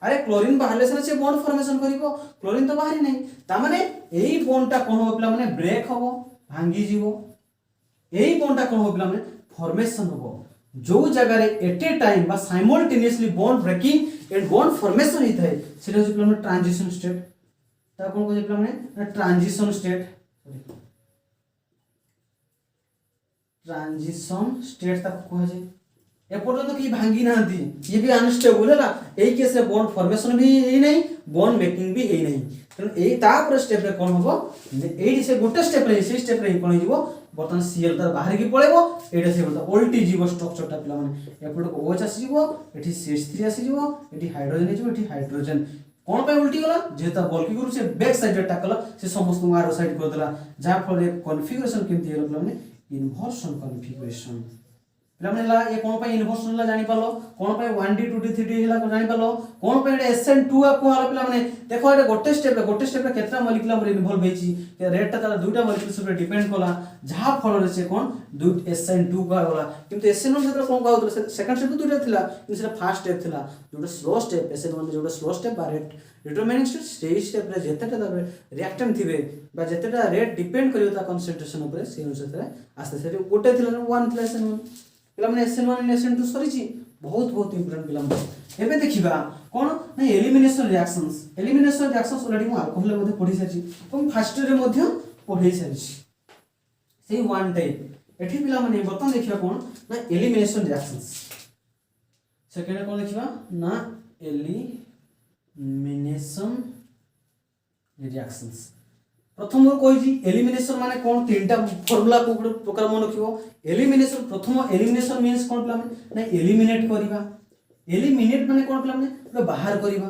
अरे क्लोरीन बाहरले से बॉन्ड फॉर्मेशन करिवो क्लोरीन तो बाहरी नहीं ता माने एई बॉन्ड टा कोन हो पिला माने ब्रेक होबो भांगी जीवो एई बॉन्ड टा कोन हो पिला माने फॉर्मेशन होबो जो जगह रे एट ए टाइम बा simultaneously bond breaking and bond formation हित है सेटा हो पिला माने ट्रांजिशन स्टेट ता कोन को पिला माने ट्रांजिशन स्टेट तक को है ए पर्यंत की भांगी ना दी ये भी अनस्टेबल है ना एई केस रे बॉन्ड फॉर्मेशन भी एई नहीं बॉन्ड मेकिंग भी एई नहीं तो एई ता पर स्टेप रे कोन होबो एई से गोटे स्टेप रे कोन हिबो बर्तन Cl तार बाहर की पळेबो एटा से बोलता उल्टी जीव स्ट्रक्चर टा पिला माने एपट को OH आसी जीवो एठी CH3 आसी जीवो एठी हाइड्रोजन जीवो एठी हाइड्रोजन कोन पे उल्टी गला जेता बल्कि ग्रुप से बैक साइड अटैक कला से समस्त मारो साइड कर देला जा फल कॉन्फ़िगरेशन केमति हेलो पिला माने इन्वर्शन कॉन्फ़िगरेशन पिला माने ला ये कोन पे इन्वर्शन ला जानि पालो कोन पे 1D 2D 3D हिला को जानि पालो कोन पे SN2 को हाला पिला माने देखो एटा गोटे स्टेप रे केतना मॉलिक्यूल हमर इन्वॉल्व हेची रेट ता तार दुटा मॉलिक्यूल सब डिपेंड कोला जहा फल रे से कोन दु SN2 का होला किंतु SN1 से कोन का होतला सेकंड स्टेप दुटा थिला किंतु से फर्स्ट स्टेप थिला जोटा स्लो स्टेप SN1 जोटा स्लो स्टेप बा rate determining step stage step रे जेतेटा रिएक्टेंट थिबे बा जेतेटा रेट डिपेंड करियो ता कंसंट्रेशन ऊपर से अनुसार आस्ते से गोटे थिला 1 थिला SN1 पिला माने SN1 SN2 सरीची बहुत इंपोर्टेंट पिला माने एबे देखिबा कोन ना एलिमिनेशन रिएक्शंस ऑलरेडी मु अल्कोहल मध्ये पढि साची तो फर्स्ट रे मध्ये पढ़े सारी से वन टाइप एठी पिला माने बर्तन देखिबा कोन ना एलिमिनेशन रिएक्शंस सेकेंड कोन देखिबा ना एलिमिनेशन रिएक्शंस प्रथम कही एलिमिनेशन माने कौन तीनटा फॉर्मूला को प्रकार मन रखिबो एलिमिनेशन प्रथम एलिमिनेशन मींस कौन पिला माने एलिमिनेट करबा एलिमिनेट माने कौन पिला माने बाहर करबा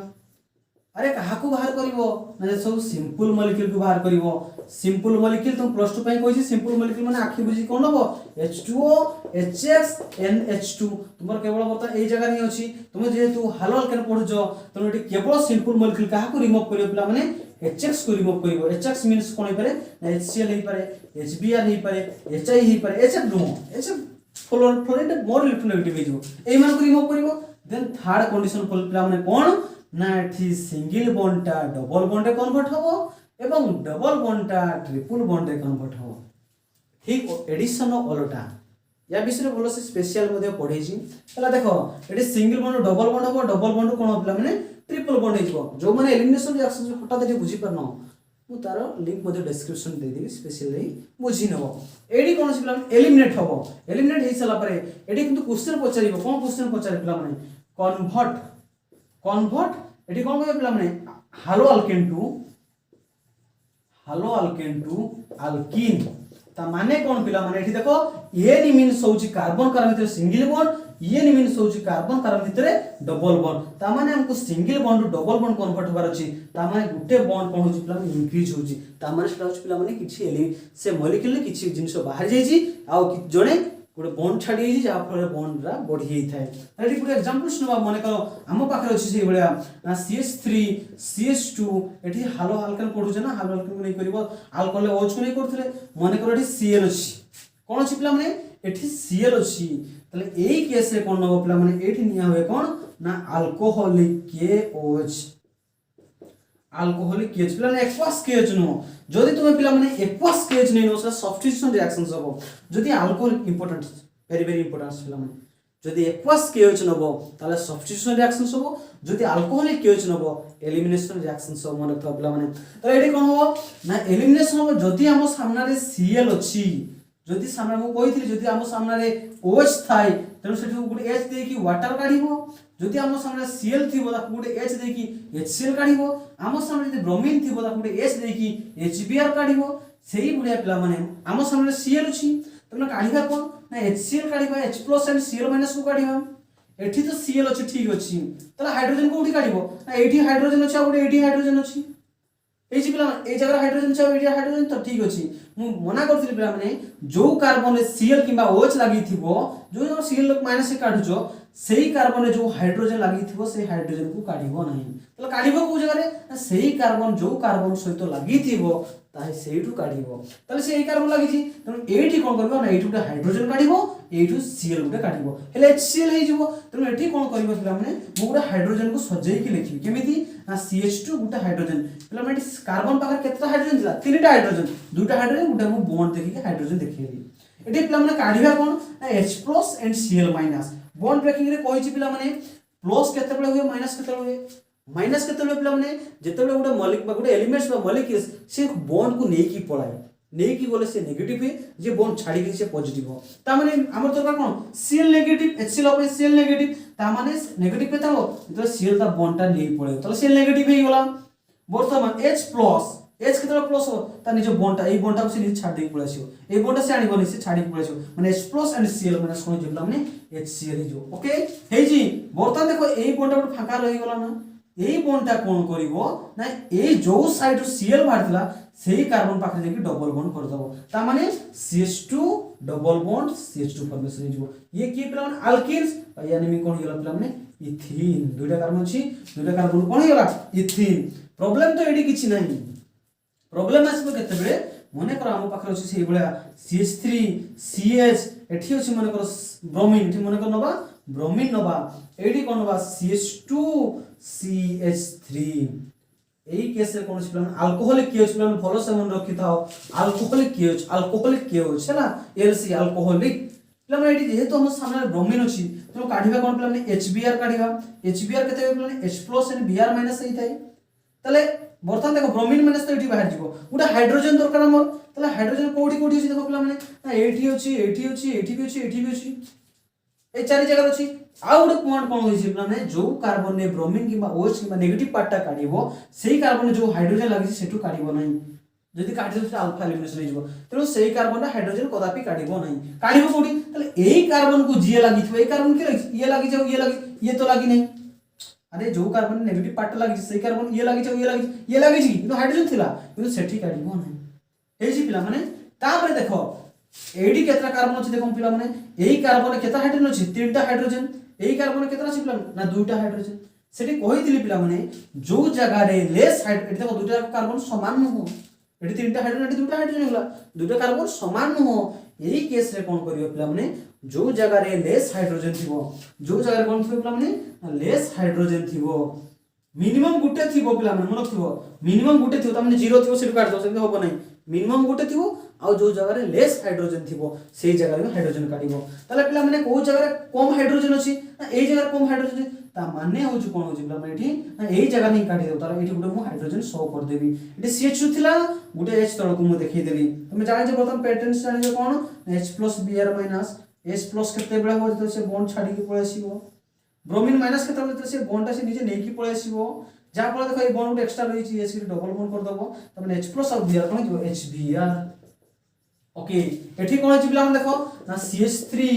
अरे कहा को बाहर करिवो माने सब सिंपल मॉलिक्यूल को बाहर करिवो सिंपल मॉलिक्यूल तुम प्लस 2 पई कहि सिंपल मॉलिक्यूल माने आखि बुझी कोन हबो H2O HX NH2 तुमर केवल बता ए जगह नहीं अछि तुम जेहेतु हालो अल्केन पढुजो तुम एटी केवल सिंपल मॉलिक्यूल कहा को रिमूव करियो पिला माने HX को रिमूव करिवो HX मींस कोन हे पारे ना HCl हे पारे HBr हे पारे HI हे पारे HF नो HF फ्लोराइड मोर इलेक्ट्रोनेगेटिव हे जो ए मान को रिमूव करिवो देन थर्ड कंडीशन पिला माने कोन ना एठी सिंगल बॉन्डटा डबल बॉन्डे कन्वर्ट हबो एवं डबल बॉन्डटा ट्रिपल बॉन्डे कन्वर्ट हबो ठीक एडिशन ओलोटा या विषय बोलो से स्पेशल मध्ये पढै छी हला देखो एठी सिंगल बॉन्ड डबल बॉन्ड हबो डबल बॉन्ड कोन हबला माने ट्रिपल बॉन्ड हे जो जो माने एलिमिनेशन रिएक्शन फटा देठी बुझी परनो मु तारो लिंक मध्ये डिस्क्रिप्शन दे देबी स्पेशली बुझी नबो एडी कोन से एलिमिनेट हबो एलिमिनेट हे सला परे एडी किंतु क्वेश्चन पचारिबो कोन क्वेश्चन पचारिबला माने कन्वर्ट एटी कोन कहबला माने हालो अल्केन टू अल्कीन ता माने कोन पिला माने एठी देखो एन मींस होची कार्बन कार्बन भितर सिंगल बॉन्ड एन मींस होची कार्बन कार्बन भितर डबल बॉन्ड ता माने हमको single bond to double bond convert होबार अछि ता माने गुटे बॉन्ड कोन होची पिला माने इंक्रीज होची ता माने सेटा होची पिला माने किछि एली से मॉलिक्यूल किछि जिंस बाहर जाईची आ जणे गोटे बॉन्ड छाड़ी जाईची जा फल बॉन्ड रा बढ़ी जाई थाए एटी गुटे एग्जांपल सुनबा माने करो हम पाखरे अछि से बळिया ना CH3 CH2 एटी हालो अल्केन पढुछ ना हालो अल्केन को नै करबो अल्कोहल OH को नै करथले माने करो एटी Cl अछि कोन अछि पिला माने एटी Cl अछि तले एई केस रे कोन नबो पिला माने एटी निया होय कोन ना अल्कोहलिक KOH अल्कोहलिक KH पिला ने एक्वास KH नो जदि तुमे पिला माने एक्वास KH नै नो सब्स्टिट्यूशन रिएक्शंस हबो जदि alcohol important very very important पिला माने जदि एक्वास KH नबो ताले सब्स्टिट्यूशन रिएक्शंस हबो जदि अल्कोहलिक KH नबो एलिमिनेशन रिएक्शंस हबो मन पिला माने त एडी कोन हबो ना एलिमिनेशन हबो जदि हम सामना रे Cl अछि जदि सामना को कहिथिली जदि हम सामना रे OH थाई तेनु सेठी गुड H दे की वाटर काढिबो जदि हम सामने Cl थिबो ता गुड H दे की HCl काढिबो हम सामने जदि ब्रोमीन थिबो ता गुड H दे की HBr काढिबो सेही बुढिया पिला माने हम सामने Cl अछि तने काढिबा कोन ना HCl काढिबा H+ एंड Cl- को काढिबा एठी तो Cl अछि ठीक अछि तला हाइड्रोजन को उठी काढिबो ना एठी हाइड्रोजन अछि आ गुड एठी हाइड्रोजन अछि एजी पिला ए जगह हाइड्रोजन छ एठी हाइड्रोजन तो ठीक अछि मु मना करथिली पिला माने जो कार्बन रे Cl किबा OH लागि थिबो जो Cl माइनस से काढुछो सेही कार्बन रे जो हाइड्रोजन लागि थिबो से हाइड्रोजन को काढिबो नाही तला काढिबो को जगह रे सेही कार्बन जो कार्बन सहित लागि थिबो ताहे सेहीठु काढिबो तले सेही कार्बन लागि छी तनु एठी कोन करबो ना एठी गुटे हाइड्रोजन काढिबो एठु Cl गुटे काढिबो हेले HCl हे जिवो तनु एठी कोन करबो पिला माने मु गुटे हाइड्रोजन को सजेई कि लिखि केमिति ना CH2 गुटे हाइड्रोजन पिला माने कार्बन पाखर केतना हाइड्रोजन दिला तीनटा हाइड्रोजन दुटा हाइड्रोजन गुटे मु बॉन्ड देखि हाइड्रोजन देखिली एठी पिला माने काढिबा कोन ना H+ and Cl- bond breaking रे कहिछि पिला माने प्लस केते बेले होय माइनस केते बेले होय माइनस केते बेले पिला माने जेते बेले गुटे मॉलिक्यूल बा गुटे एलिमेंट्स बा मॉलिक्यूल्स से बॉन्ड को नेकी पळाय नेकी बोले से नेगेटिव है जे बॉन्ड छाडी के से पॉजिटिव हो ता माने हमर दरकार कोन Cl नेगेटिव HCl अपन Cl नेगेटिव ता माने नेगेटिव पे तालो तो Cl ता बॉन्ड ता नेकी पळे तो Cl नेगेटिव हे गला वर्तमान H+ H केते प्लस हो ता निजे बॉन्ड ता ए बॉन्ड ता से नि छाडी के पळासियो ए बॉन्ड से आनिबो नि से छाडी के पळासियो माने H+ एंड Cl कोन जिबला माने HCl हे जो ओके हे जी वर्तमान देखो ए बॉन्ड ता फाका रहि गला ना ए बॉन्ड ता कोन करिवो ना ए जो साइड रो Cl बाहरतला सेही कार्बन पाखरे जेकी डबल बॉन्ड कर दबो ता माने CH2 double bond CH2 formation हे जो ये की पिला माने अल्कीन्स यानी मी कोन गेला पिला माने इथीन दुटा कार्बन छी दुटा कार्बन कोन गेला इथीन प्रॉब्लम तो एडी किछि नाही प्रॉब्लम आसबो केते बेले मने कर हम पाखरे अछि सेही बळा CH3 CH एठी अछि मने कर ब्रोमीन एठी मने कर नबा ब्रोमीन नबा एडी कोन नबा CH2 CH3 एई केस रे कोन प्लान अल्कोहलिक KH प्लान फॉलो से मन रखि थाओ अल्कोहलिक KH हैला LC अल्कोहलिक प्लान एडी जेहेतु हम सामने ब्रोमीन अछि तो काढिबा कोन प्लान HBr काढिबा HBr केते प्लान H+ एंड Br- सही थाई तले बर्तमान देखो ब्रोमीन माइनस तो ये बाहर जीव गोटे हाइड्रोजन दरकार आमर ताले हाइड्रोजन कोठी कोठी अछि देखो पिला माने ना एठी अछि एठी अछि एठी भी अछि एठी भी अछि ए चारि जगह अछि आ गोटे पॉइंट कोन होइछि पिला माने जो कार्बन ने ब्रोमीन किबा OH किबा नेगेटिव पार्टटा काढिबो सेही कार्बन जो हाइड्रोजन लागि सेटु काढिबो नाही जदि काढि दे अल्फा एलिमिनेशन हो जिवो तेनो सेही कार्बन हाइड्रोजन कदापि काढिबो नाही काढिबो कोठी ताले एही कार्बन को जी लागिथबो ए कार्बन के लागि ये लागि जाऊ ये तो लागि नहीं अरे जो कार्बन नेगेटिव पार्ट लागि सेही कार्बन ये लागि जाऊ ये लागि छी किंतु हाइड्रोजन थिला किंतु सेठी काढिबो नाही हे जी पिला माने तापरे देखो एडी केतरा कार्बन अछि देखो पिला माने एही कार्बन केतरा हाइड्रोजन अछि तीनटा हाइड्रोजन एही कार्बन केतरा अछि पिला ना दुटा हाइड्रोजन सेठी कहितली पिला माने जो जगह रे लेस हाइड्रोजन देखो दुटा कार्बन समान न हो एडी तीनटा हाइड्रोजन एडी दुटा हाइड्रोजन होला दुटा कार्बन समान न हो एही केस रे कोन करियो पिला माने जो जगह रे लेस हाइड्रोजन थिबो जो जगह रे कोन थिबो पिला माने लेस हाइड्रोजन थिबो मिनिमम गुटे थिबो पिला माने मन थिबो मिनिमम गुटे थिबो त माने जीरो थिबो सेठी काट दो सेठी होबो नाही मिनिमम गुटे थिबो आ जो जगह रे लेस हाइड्रोजन थिबो सेही जगह रे हाइड्रोजन काढिबो ताले पिला माने को जगह रे कम हाइड्रोजन अछि ना एही जगह रे कम हाइड्रोजन ता माने होउ कोन होउ पिला माने एठी ना एही जगह नहीं काढि देउ ताले एठी गुटे मु हाइड्रोजन शो कर देबी एठी CH2 थिला गुटे H तळ को मु देखि देली तुमे जानि जे प्रथम पैटर्न जानि जे कोन H+ Br- H+ केते बेला हो से बॉन्ड छाडी के पळे आसीबो ब्रोमीन माइनस केते बेला से बॉन्ड ता से नीचे नेकी पळे आसीबो जा फल देखो ए बॉन्ड गुटे एक्स्ट्रा रही छी H के डबल बॉन्ड कर दबो त माने H+ और Br कोन जो HBr ओके एठी कोन अछि पिला देखो ना CH3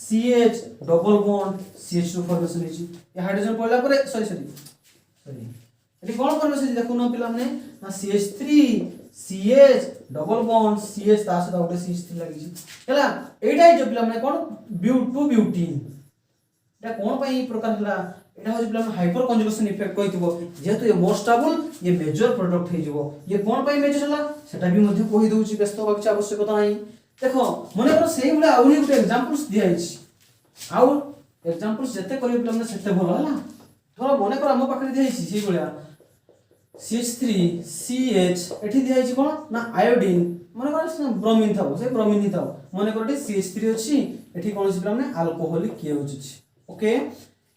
CH double bond CH2 formation अछि ए हाइड्रोजन पड़ला पर सॉरी एठी कोन फॉर्मेशन देखो ना पिला माने ना CH3 CH double bond CH ता से गुटे CH3 लागि छी हला एटा जो पिला माने कोन ब्यूटीन एटा कोन पई प्रकार हला एटा हो पिला हाइपर कंजुगेशन इफेक्ट कहितबो जेहेतु ये मोर स्टेबल ये मेजर प्रोडक्ट हे जिवो ये कोन पई मेजर हला सेटा भी मध्ये कहि दउची व्यस्त होबाक आवश्यकता नाही देखो मने पर सेही बले आउरी गुटे एग्जांपल्स दिया छि आउ एग्जांपल्स जते करियो पिला माने सेते भलो हला थोड़ा मने कर हम पाखरे दिया छि सेही बले CH3 CH एठी दिया छि कोन ना आयोडीन मने कर ब्रोमीन थाओ से ब्रोमीन ही थाओ मने कर CH3 अछि एठी कोन छि पिला माने अल्कोहलिक के होछि ओके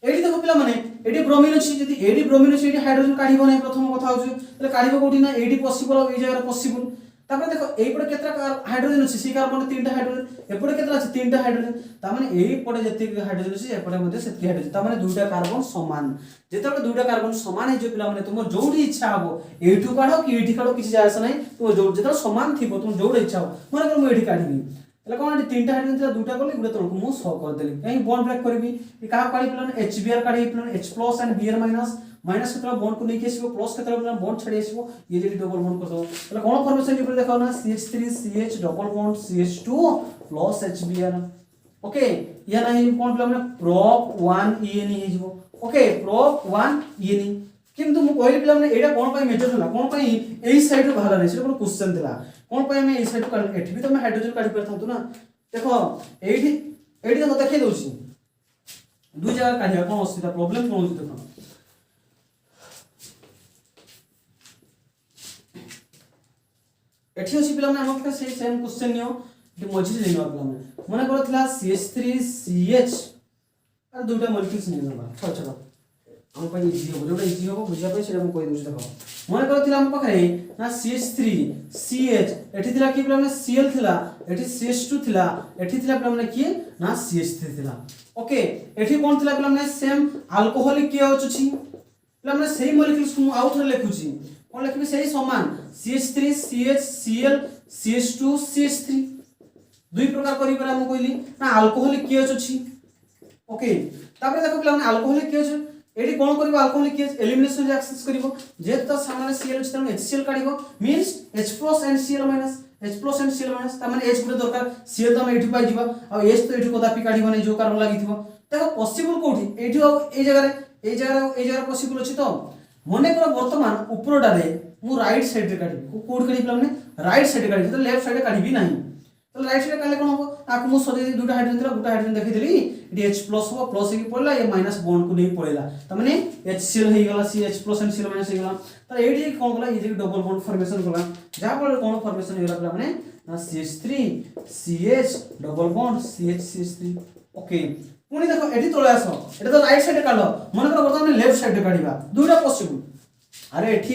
एडी देखो पिला माने एडी ब्रोमीन अछि जदी एडी ब्रोमीन अछि एडी हाइड्रोजन काढिबो नै प्रथम कथा होछु तले काढिबो कोठी ना एडी पॉसिबल और ए जगह पॉसिबल तापर देखो एई पडे केतरा हाइड्रोजन अछि सी कार्बन तीनटा हाइड्रोजन एपडे केतरा अछि तीनटा हाइड्रोजन ता माने एई पडे जति हाइड्रोजन अछि एपडे मध्ये सेति हाइड्रोजन ता माने दुटा कार्बन समान जेतबे दुटा कार्बन समान हे जो पिला माने तुम जोडी इच्छा हबो एठु काढो कि एठी काढो किछि जायस नै तुम जो जेतबे समान थिबो तुम जोडी इच्छा हो माने कर मु एठी काढिबी એટલે કોણ तीनटा हाइड्रोजन थिला दुटा करले गुडे तळको मु सॉ कर देली कहीं बॉन्ड ब्रेक करबी ए का काढी प्लन HBr काढी प्लन H+ एंड Br- माइनस केतरा बॉन्ड को लेके आसीबो प्लस केतरा प्लन बॉन्ड छाडी आसीबो ये जेडी डबल बॉन्ड करदो એટલે कोन फॉर्मेशन जे देखाओ ना CH3 CH double bond CH2 plus HBr okay या नाही कोन प्लन prop 1 ENE हे जिवो ओके prop 1 ENE किंतु मु कहली पिला माने एडा कोन पई मेजर होला कोन पई एई साइड रो बाहर रे से कोन क्वेश्चन दिला कोन पई मैं एई साइड काढ एठी भी तो मैं हाइड्रोजन काढी परथांतु ना देखो एठी देखो देखै दउची दु जगह काढिया कोन असुविधा प्रॉब्लम कोन होची देखो एठी अछि पिला माने हमर के सेम क्वेश्चन नियो जे मझी लेनो पिला माने मने करथला CH3 CH आ दुटा मॉलिक्यूल्स नेनो बा छोटा हम पई इजी हो जोटा इजी हो बुझिया पई सेरा हम कहि दउची देखो मन करथिला हम पाखरे ना CH3 CH एठी थिला कि पिला माने Cl थिला एठी CH2 थिला एठी थिला पिला माने कि ना CH3 थिला ओके एठी कोन थिला पिला माने सेम अल्कोहलिक के होछि पिला माने सेही मॉलिक्यूल्स को आउट रे लिखुछि कोन लिखबी सेही समान CH3 CH Cl CH2 CH3 दुई प्रकार करि पर हम कहली ना अल्कोहलिक के होछि ओके तापर देखो पिला माने अल्कोहलिक के होछि एडी कोन करबो अल्कोहलिक केस एलिमिनेशन एक्सेस करबो जे त सामने Cl अछि त HCl काढिबो means H+ and Cl minus H+ and Cl minus त माने H गुटे दरकार Cl त हम एठी पाइ जिबा आ H तो एठी कदापि काढिबो नै जो कार्बन लागिथिबो देखो पॉसिबल कोठी एठी ए जगह पॉसिबल अछि तो मने कर वर्तमान उपरडा रे मु राइट साइड रे काढिबी कोड काढि प्लान ने राइट साइड काढिबी तो लेफ्ट साइड काढिबी नाही तो राइट साइड काढले कोन हो आकु मु सजे दुटा हाइड्रोजन दिला गुटा हाइड्रोजन देखि देली इडी H+ हो प्लस हे पड़ला ये माइनस बॉन्ड को नै पड़ेला त माने HCl हे गेला CH+ एंड Cl- हे गेला त एडी कोन गला ये डबल बॉन्ड फॉर्मेशन गला जा पर कोन फॉर्मेशन हे गेला माने CH3 CH double bond CH3 okay पुनी देखो एडी तळे आसो एटा तो राइट साइड काढलो मन कर वर्तमान लेफ्ट साइड काढिबा दुटा पॉसिबल अरे एठी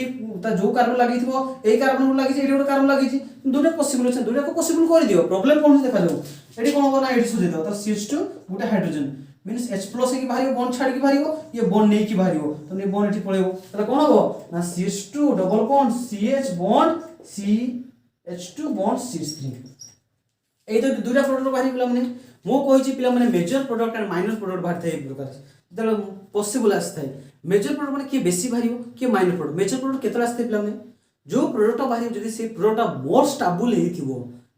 जो कार्बन लगी थो ए कार्बन लगी एठी गोटे कार्बन लगी दुटा पॉसिबल अछि दुटा को पॉसिबल कर दियो प्रॉब्लम कोन देखा जाऊ एठी कोन करना एठी सुझे दो तो CH2 गोटे हाइड्रोजन मींस H+ की बाहरियो बॉन्ड छाड़ की बाहरियो ये बॉन्ड नै की बाहरियो तो ने बॉन्ड एठी पळेबो तले कोन हो ना CH2 double bond CH bond CH2 bond CH3 ए तो दुटा प्रोडक्ट बाहरी पिला माने मो कहि पिला माने major product and minor product बाहर थाई प्रकार जब पॉसिबल आस्ताय मेजर प्रोडक्ट माने के बेसी बाहरियो के माइनर प्रोडक्ट मेजर प्रोडक्ट केतरा आस्ते पिला माने जो प्रोडक्ट बाहरी जदी से प्रोडक्ट मोर स्टेबल हेथिबो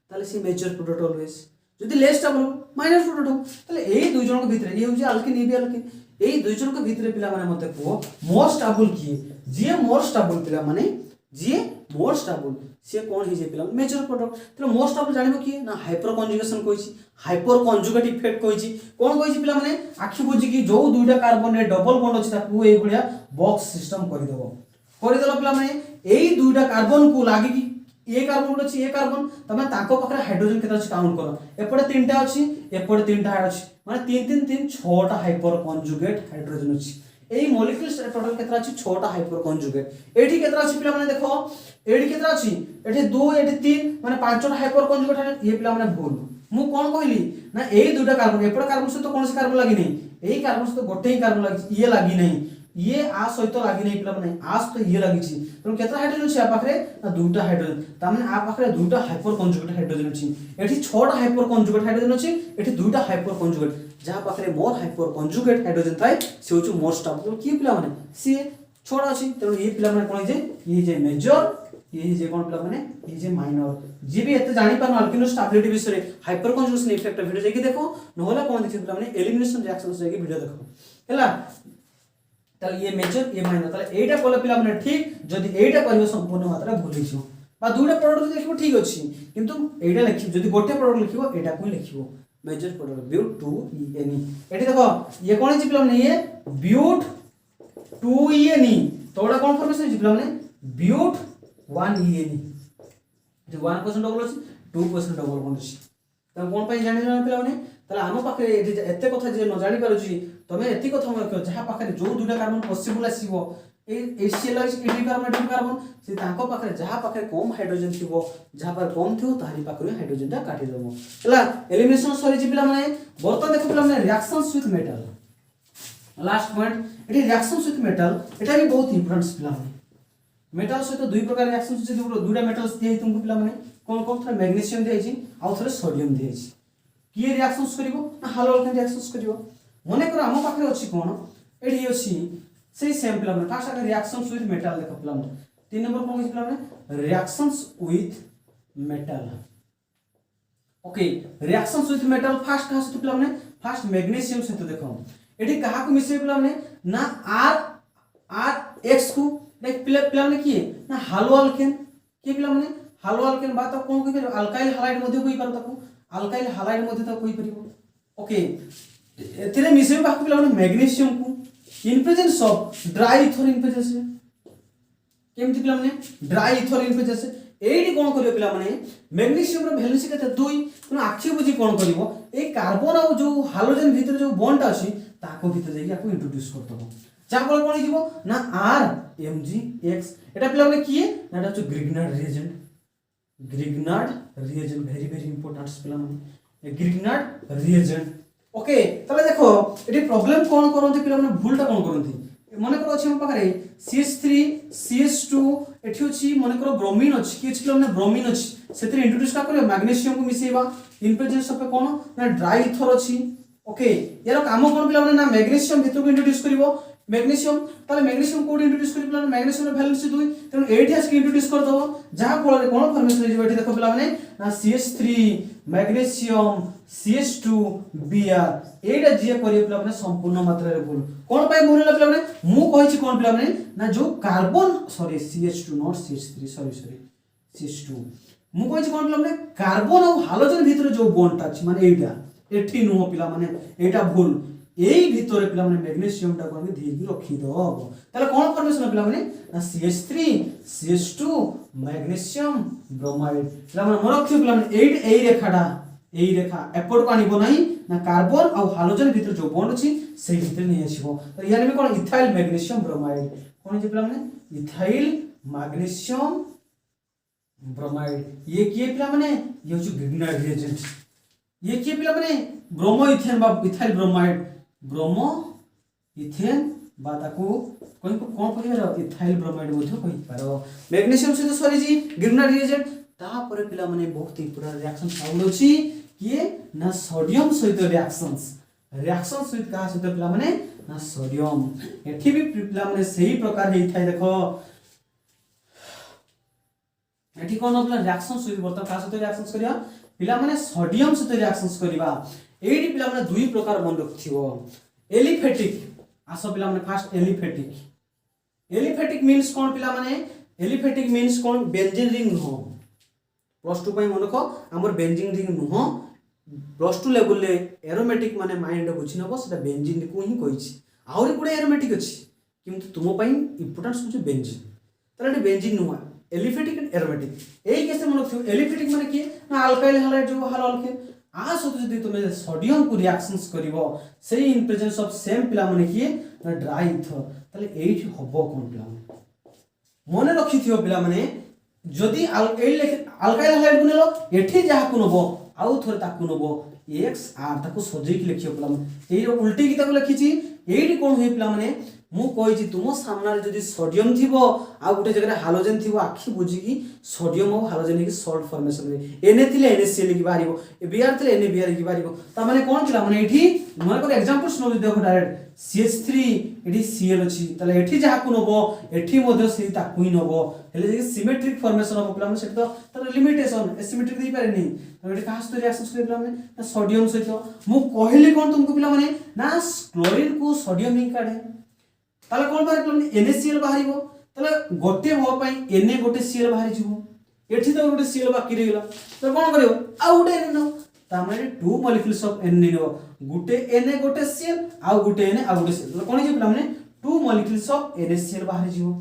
ताले से मेजर प्रोडक्ट ऑलवेज जदी लेस स्टेबल माइनर प्रोडक्ट हो ताले ए दुई जन के भीतर ये होची alkane A B alkane A दुई जन के भीतर पिला माने मते को मोर स्टेबल किए जे मोर स्टेबल पिला माने जे मोर स्टेबल से कोन हि जे पिला मेजर प्रोडक्ट तले मोर स्टेबल जानिबो कि ना hyper conjugation कोइछि hyper conjugate effect कोइछि कोन कोइछि पिला माने आखि बुझि कि जो दुईटा कार्बन रे डबल बॉन्ड अछि ताकू ए भलिया बॉक्स सिस्टम करि देलो पिला माने एई दुईटा कार्बन को लागि कि ए कार्बन गुड अछि ए कार्बन तमे ताको पकरे हाइड्रोजन केता अछि काउंट करो एपटे तीनटा अछि एपटे तीनटा अछि माने 3 3 3 6टा हाइपर कन्जुगेट हाइड्रोजन अछि एई मॉलिक्यूल्स टोटल केतरा अछि 6टा हाइपर कन्जुगेट एठी केतरा अछि पिला माने देखो एठी केतरा अछि एठी 2 एठी 3 माने 5टा हाइपर कन्जुगेट ये पिला माने भूल मु कोन कहली ना एई दुटा कार्बन एपटे कार्बन से तो कोनसे कार्बन लागि नै एई कार्बन से तो गोटे ही कार्बन लागि ये लागि नै ये आ सहित लागि नै पिला माने आ तो ये लागि छी तो केतरा हाइड्रोजन छी आ पाखरे ना दुटा हाइड्रोजन ता माने आ पाखरे दुटा हाइपर कन्जुगेट हाइड्रोजन छी एठी 6टा हाइपर कन्जुगेट हाइड्रोजन छी एठी दुटा हाइपर कन्जुगेट जहां पाखरे मोर हाइपर कन्जुगेट हाइड्रोजन थाय से होछु मोर स्टेबल की पिला माने सी छोड़ा छी तो ये पिला माने कोन जे ये जे मेजर ये जे कोन पिला माने ये जे माइनर जे भी एते जानि पान अल्केनो स्टेबिलिटी विषय रे हाइपर कन्जुगेशन इफेक्ट वीडियो जेकी देखो नहला कोन देखि पिला माने एलिमिनेशन रिएक्शन जेकी वीडियो देखो हला ताले ये मेजर ये माइनर ताले एटा कोले पिला माने ठीक जदी एटा करियो संपूर्ण मात्रा भूली छियो बा दुटा प्रोडक्ट देखिबो ठीक अछि किंतु एटा लिखिबो जदी गोटे प्रोडक्ट लिखिबो एटा कोइ लिखिबो मेजर प्रोडक्ट ब्यूट 2 ENE एटी देखो ये कोन छि पिला माने ये ब्यूट 2 ENE तोड़ा कोन फॉर्मेशन छि पिला माने ब्यूट 1 ENE जे 1% डबल अछि 2% डबल बॉन्ड अछि त कोन पय जानि पिला माने ताले आम पाखे एते कथा जे न जानि पारु छि तमे एति कथा म रखियो जहा पाखे जो दुटा कार्बन पॉसिबल आसीबो ए HCl एडी कार्बन से तांको पाखे जहा पाखे कम हाइड्रोजन थिबो जहा पर कम थिबो तारी पाखे हाइड्रोजन ता काटी देबो हला एलिमिनेशन सॉरी जी पिला माने बर्तन देखो पिला माने reactions with metal last point eighty reactions with metal एटा भी बहुत इंपोर्टेंट पिला माने मेटल सहित दुई प्रकार रिएक्शंस जे दुटा मेटल्स दिए तुमको पिला माने कोन कोन थरे मैग्नीशियम दिए छि आ थरे सोडियम दिए छि किए रिएक्शंस करिवो ना हालो अल्केन रिएक्शंस करिवो मने कर हम पाखरे अछि कोन एडी अछि सेही सेम पिला माने फास्ट आके रिएक्शंस विथ मेटल देखो पिला माने 3 नंबर कोन पिला माने reactions with metal okay reactions with metal fast कहा से पिला माने फास्ट मैग्नीशियम से तो देखो एडी कहा को मिसे पिला माने ना R X को देख पिला माने की ना हालो अल्केन की पिला माने हालो अल्केन बात कोन को अल्काइल हालाइड मध्ये होई पर ताको अल्काइल हालाइड मध्ये तो कोई परिबो ओके एथिरे मिसे बाक पिला माने मैग्नीशियम को in presence of dry ether in presence केमति पिला माने ड्राई इथर इन प्रेजेंस एडी कोन करियो पिला माने मैग्नीशियम रो वैलेंस केते 2 तनो आखि बुझी कोन करिवो ए कार्बन आ जो हाइड्रोजन भीतर जो बॉन्ड अछि ताको भीतर जाई आको इंट्रोड्यूस करतबो जा कोन कोन हिबो ना R MgX एटा पिला माने किए ना एटा Grignard reagent very very important पिला माने ग्रिग्नार्ड रिएजेंट ओके तले देखो एटी प्रॉब्लम कोन करंती पिला माने भूलटा कोन करंती मने करो अछि हम पाखरे CH3 CH2 एठी अछि मने करो ब्रोमीन अछि कि अछि पिला माने ब्रोमीन अछि सेतिर इंट्रोड्यूस का करियो मैग्नीशियम को मिसेबा इन प्रेजेंस ऑफ कोन ना ड्राई इथर अछि ओके यार काम कोन पिला माने ना मैग्नीशियम भीतर को इंट्रोड्यूस करिवो मैग्नीशियम ताले मैग्नीशियम कोड इंट्रोड्यूस करि पिला मैग्नीशियम रो वैलेंस 2 तेन एठी आस के इंट्रोड्यूस कर दो जहा फल रे कोन फॉर्मेशन हे जेबे एठी देखो पिला माने ना CH3 मैग्नीशियम CH2 Br एटा जे करियो पिला माने संपूर्ण मात्रा रे भूल कोन पाई भूल पिला माने मु कहि छी कोन पिला माने ना जो carbon sorry CH2 not CH3 sorry CH2 मु कहि छी कोन पिला माने कार्बन और हाइड्रोजन भीतर जो बॉन्ड अछि माने एटा एठी नो पिला माने एटा भूल एई भितरे पिला माने मैग्नीशियम टा को धीरे रखी दो ताले कोन फॉर्मेशन पिला माने ना CH3 CH2 मैग्नीशियम ब्रोमाइड पिला माने रखियो पिला माने एई रेखाटा एई रेखा एपोर्ट को आनिबो नाही ना कार्बन और हाइड्रोजन भीतर जो बॉन्ड अछि से भीतर नहीं आसीबो। तो यानी में कोन इथाइल मैग्नीशियम ब्रोमाइड कोन जे पिला माने इथाइल मैग्नीशियम ब्रोमाइड ये किए पिला माने ये होछु ग्रिग्नाइट रिएजेंट ये किए पिला माने ब्रोमो इथेन बा इथाइल ब्रोमाइड ब्रोमो इथेन बा ताकू कोन कोन कहिबार इथाइल ब्रोमाइड मध्य कहि पारो। मैग्नीशियम से तो सॉरी जी ग्रिग्नाइट रिएजेंट तापर पिला माने बहुत इंपोर्टेंट रिएक्शन साउंड अछि किए ना सोडियम सहित रिएक्शंस सहित का सहित पिला माने ना सोडियम एठी भी पिला माने सही प्रकार हेइ थाय देखो एठी कोन अपना रिएक्शन सहित बर्तन का सहित रिएक्शंस करिया पिला माने सोडियम सहित रिएक्शंस करिबा एठी पिला माने दुई प्रकार मन रखथिबो एलिफेटिक आसो पिला माने फास्ट एलिफेटिक मींस कोन पिला माने एलिफेटिक मींस कोन बेंजीन रिंग नो प्लस 2 पई मन रखो हमर बेंजीन रिंग नो प्लस 2 लेवल ले एरोमेटिक माने माइंड बुझी नबो सेटा बेंजीन को ही कहिछि आउरी गुडे एरोमेटिक अछि किंतु तुमो पई इंपोर्टेंस होछि बेंजीन तले बेंजीन नुवा एलिफेटिक एंड एरोमेटिक एई केसे मन रखियो एलिफेटिक माने की ना अल्काइल हैलाइड जो हालो अल्केन आ सहित जदि तुमे सोडियम को रिएक्शंस करिवो सेही इन प्रेजेंस ऑफ सेम पिला माने की ना ड्राई इथर तले एठी हबो कोन पिला माने मन रखिथियो पिला माने जदि अल्काइल हैलाइड गुनेलो एठी जहा को नबो आउ थोर ताकू नबो x r ताकू सजै कि लिखियो पिला माने एई उल्टी की ताकू लिखिछि एठी कोन होई पिला माने मु कहिछि तुमो सामना रे जदि सोडियम थिबो आ गुटे जगह हाइड्रोजन थिबो आखि बुझी की सोडियम और हाइड्रोजन की सॉल्ट फॉर्मेशन रे Na थिले NaCl की बारिबो Br थिले NaBr की बारिबो ता माने कोन पिला माने एठी मन को एग्जांपल सुनो देखो डायरेक्ट CH3 एठी Cl अछि तले एठी जहा को नबो एठी मध्य से ताकू ही नबो हेले जे सिमेट्रिक फॉर्मेशन ऑफ पिला माने सेट तो तर लिमिटेशन एसिमेट्रिक दे पारे नै तो एठी कास तो रिएक्शंस करे पिला माने सोडियम सहित मु कहली कोन तुमको पिला माने ना क्लोरीन को सोडियम ही काढे ताले कोन बाहर पिला NaCl बाहरिबो ताले गोटे हो पई Na गोटे Cl बाहरि जिवो एठी तो गोटे Cl बाकी रहि गेला तो कोन करियो आ गोटे Na न ता माने 2 मॉलिक्यूल्स ऑफ Na नो गोटे Na गोटे Cl आ गोटे Na आ गोटे Cl तो कोन जे पिला माने 2 मॉलिक्यूल्स ऑफ NaCl बाहरि जिवो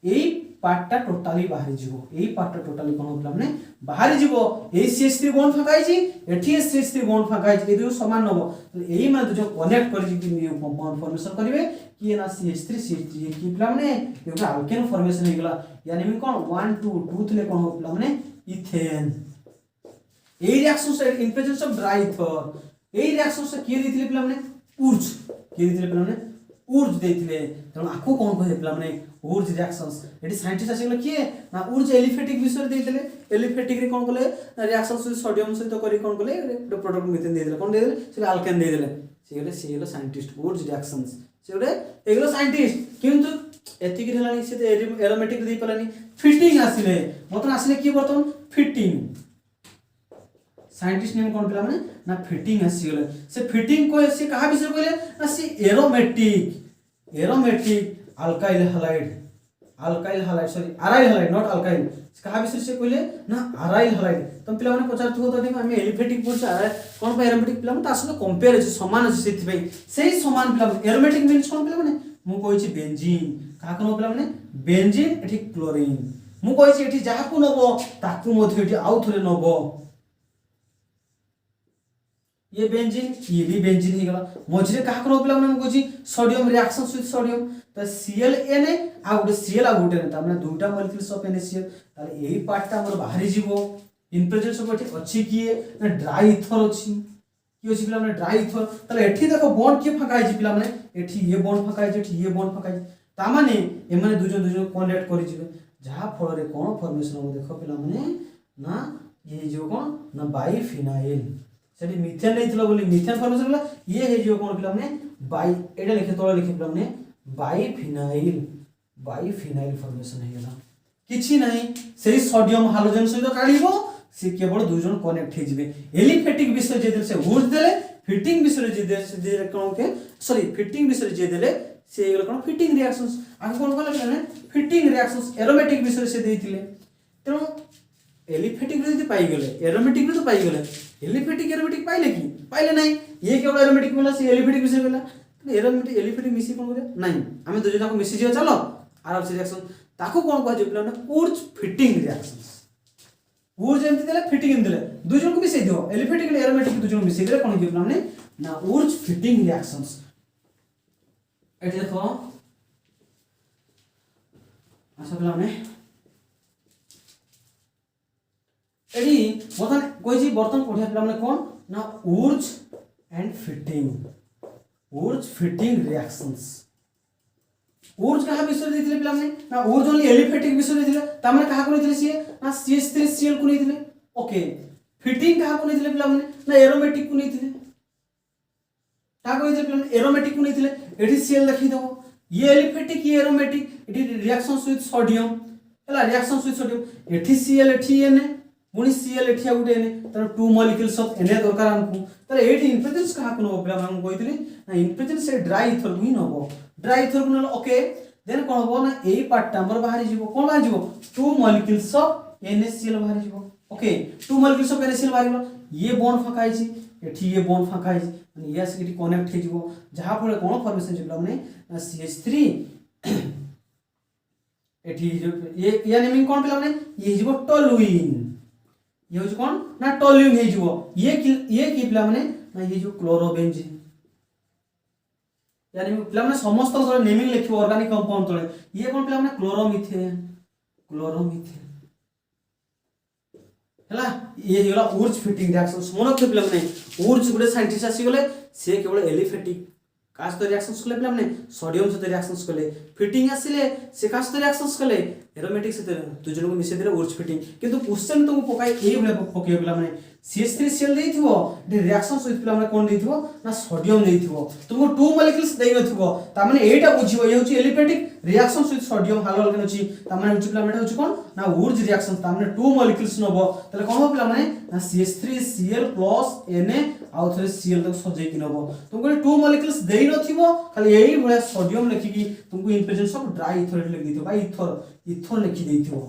एई पार्टटा टोटली बाहरि जिवो एई पार्टटा टोटली कोन पिला माने बाहरि जिवो एई CH3 बॉन्ड फकाई छी एठी CH3 बॉन्ड फकाई छी ए दु समान नबो एई माने जो कनेक्ट करि कि न्यू कंपाउंड फॉर्मेशन करिवे कि ना CH3 CH3 ये की पिला माने एगो अल्केन फॉर्मेशन हे गेला यानी में कोन 1 2 2 थले कोन हो पिला माने इथेन एई रिएक्शन से इन presence of dry ether AE reaction से की दिथिले पिला माने ऊर्ज की दिथिले पिला माने ऊर्ज देथिले त आको कोन कहे पिला माने ऊर्ज रिएक्शंस एटी साइंटिस्ट आसे किए ना ऊर्ज एलिफेटिक विषय देथिले एलिफेटिक रे कोन कोले रिएक्शंस सोडियम सहित करी कोन कोले प्रोडक्ट मिथेन देथिले कोन देथिले से अल्केन देथिले से गेले साइंटिस्ट ऊर्ज रिएक्शंस से गोटे एगलो साइंटिस्ट किंतु एतिक रहलानी से एरोमेटिक दे पलानी फिटिंग आसिले मतन आसिले की बर्तन फिटिंग साइंटिस्ट नेम कोन पिला माने ना फिटिंग आसी गेले से फिटिंग को से कहा विषय कहले ना से aromatic alkyl halide sorry aryl halide not alkyl कहा विषय से कहले ना अराइल हैलाइड तुम पिला माने पचारथु तो हम एलिफेटिक बोलछ कोन पे एरोमेटिक पिला माने तासले कंपेयर अछि समान अछि सेति पई सेही समान पिला एरोमेटिक मींस कोन पिला माने मु कहि छी बेंजीन का कोन पिला माने बेंजीन एठी क्लोरीन मु कहि छी एठी जहा को नबो ताकू मधे एठी आउ थरे नबो ये बेंजीन ये भी बेंजीन ही गला मझरे का करो पिला माने कहछि सोडियम रिएक्शन विथ सोडियम त ClNa आ गुटे Cl आ गुटे त माने दुटा मॉलिक्यूल्स ऑफ NaCl ताले एही पार्टटा हमर बाहरी जीवो इन प्रेजेंस ऑफ एठी अछि किए ना ड्राई इथर अछि कि अछि पिला माने ड्राई इथर ताले एठी देखो बॉन्ड के फकाई छी पिला माने एठी ये बॉन्ड फकाई छी एठी ये बॉन्ड फकाई ता माने ए माने दुजन कनेक्ट करि जिवे जहा फल रे कोन फॉर्मेशन हो देखो पिला माने ना ये जो कोन ना बाइफिनाइल सेठी मिथेन नैथिलो बोली मिथेन फॉर्मेशन होला ये हे जो कोन पिला माने बाइ एटा लिखे तोला लिखे पिला माने बाइफिनाइल फॉर्मेशन हे गेला किछि नाही सेही सोडियम हाइड्रोजन सहित काढिबो से केवल दुजन कनेक्ट हे जिवे एलिफेटिक विषय जे देले से ऊर्ज देले फिटिंग विषय जे देले कोन के सॉरी फिटिंग विषय जे देले से गेला कोन फिटिंग रिएक्शंस आ कोन कहले फिटिंग रिएक्शंस एरोमेटिक विषय से देइतिले तेनो एलिफेटिक रे पाई गेले एरोमेटिक रे तो पाई गेले एरोमेटिक पाइले कि पाइले नाही ये केवल एरोमेटिक मिला से एलिफेटिक विषय गेला एलिफेटिक मिसी कोन करे नाही हमें दुजन को मिसी जियो चलो आराम से रिएक्शन ताको कोन कह जे ना ऊर्ज फिटिंग रिएक्शंस ऊर्ज एमति देले फिटिंग एमति देले दुजन को मिसी दियो एलिफेटिक एंड एरोमेटिक दुजन को मिसी देले कोन जे माने ना उर्ज फिटिंग रिएक्शंस एठी देखो अच्छा पिला माने एडी बर्तन कोई जी बर्तन पढ़िया पिला माने कोन ना उर्ज एंड फिटिंग रिएक्शंस उर्ज कहा विषय देथिले पिला माने ना उर्ज ओनली एलिफेटिक विषय देथिले ता माने कहा को देथिले सी ना CH3Cl को देथिले ओके फिटिंग कहा को देथिले पिला माने ना एरोमेटिक को देथिले ता को देथिले पिला माने एरोमेटिक को देथिले एडी Cl देखि दबो ये एलिफेटिक ये एरोमेटिक एडी रिएक्शंस विथ सोडियम हला रिएक्शंस विथ सोडियम एठी Cl एठी Na पुणी Cl एठी गुटे Na तर टू मॉलिक्यूल्स ऑफ Na दरकार हमकु तर एठी इंप्रेजेंस कहा को नबो पिला हम कहितली ना इंप्रेजेंस से ड्राई इथर भी नबो ड्राई इथर को नले ओके देन कोन हो ना एई पार्ट हमर बाहर जीवो कोन बाहर जीवो टू मॉलिक्यूल्स ऑफ NaCl बाहर जीवो okay two molecules of NaCl बाहर ये बॉन्ड फाका आइछि एठी ये बॉन्ड फाका आइछि माने या से कनेक्ट हे जीवो जहा फले कोन फॉर्मेशन जीवला माने CH3 एठी जो ये या नेमिंग कोन पिला माने ये जीवो टोलुइन ये हो कोन ना टोलुइन हे जीवो ये की पिला माने ना ये जो क्लोरोबेंजीन यानी पिला माने समस्त तले नेमिंग लिखिबो ऑर्गेनिक कंपाउंड तले ये कोन पिला माने क्लोरोमीथेन हला ये होला उर्ज फिटिंग रिएक्शंस मन के पिला माने उर्ज गुडे साइंटिस्ट आसी गले से केवल एलिफेटिक कास्ट रिएक्शंस कले पिला माने सोडियम से रिएक्शंस कले फिटिंग आसीले से कास्ट रिएक्शंस कले एरोमेटिक से दुजन को मिसे देले उर्ज फिटिंग किंतु क्वेश्चन तुमको पकाई ए भले पके पिला माने CH3Cl देथिबो दे रिएक्शंस विथ पिला माने कोन देथिबो ना सोडियम देथिबो तुमको टू मॉलिक्यूल्स देइ नथिबो ता माने एटा बुझिबो ये होची aliphatic reactions with sodium hello alkane होची ता माने होची पिला माने होची कोन ना उर्ज रिएक्शन ता माने टू मॉलिक्यूल्स नबो तले कोन हो पिला माने ना CH3Cl Na आउ थरे Cl तक सजै कि नबो तुमको टू मॉलिक्यूल्स देइ नथिबो खाली एई भले सोडियम लिखि कि तुमको इन प्रेजेंस ऑफ ड्राई इथर लिखि दिथिबो बा इथर लिखि देथिबो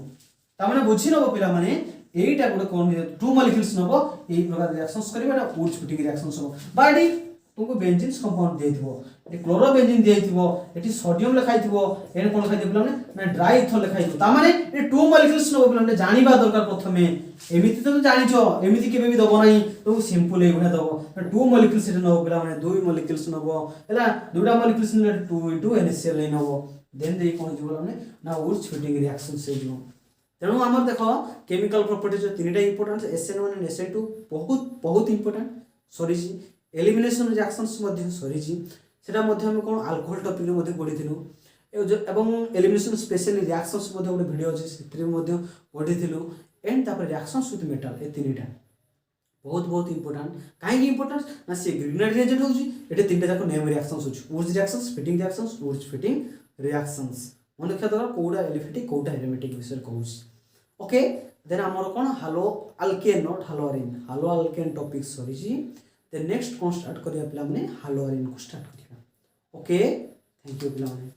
ता माने बुझि नबो पिला माने एटा गुड कोन टू मॉलिक्यूल्स नबो एई प्रकार रिएक्शंस करबा ना उर्ज फिटिंग रिएक्शंस हो बाडी तुमको बेंजीन कंपाउंड देथिबो ए क्लोरोबेंजीन देथिबो एटी सोडियम लिखाइथिबो एने कोन लिखाइ दिबला ना ड्राई इथर लिखाइथिबो ता माने ए टू मॉलिक्यूल्स नबो पिला जानिबा दरकार प्रथमे एमिति तो जानिछो एमिति केबे भी दबो नाही तो सिंपल ए गुना दबो टू मॉलिक्यूल्स एटा नबो पिला माने दुई मॉलिक्यूल्स नबो एला दुटा मॉलिक्यूल्स ने 2 NaCl नबो देन दे कोन जिवला ना उर्ज फिटिंग रिएक्शन से जिवो तेणु आमर देख केमिकल प्रॉपर्टीज तीन टा इंपोर्टेंट SN1 and SN2 बहुत इंपोर्टेंट सरी एलिमिनेशन रिएक्शंस मध्ये सरी सेटा मध्ये हम कोन अल्कोहल टॉपिक रे मध्ये पढिथिलु एवं एलिमिनेशन स्पेशल रिएक्शंस मध्ये ଗୋଟେ वीडियो अछि सेत्री मध्ये पढिथिलु एंड तापर रिएक्शंस विथ मेटल ए तीन टा बहुत इंपोर्टेंट काहे इंपोर्टेंट ना से ग्रीनरी रिएजेंट होछि एटे तीन टा जाको नेम रिएक्शंस होछि उर्ज रिएक्शंस फिटिंग रिएक्शंस मन रखा दरकार कोडा एलिफेटिक कोडा एरोमेटिक विषय कहूछि ओके देन हमर कोन halo alkane not halo alkane topic सरी जी देन नेक्स्ट कोन स्टार्ट करिया पिला माने हालो अरेन को स्टार्ट करिया ओके थैंक यू पिला माने।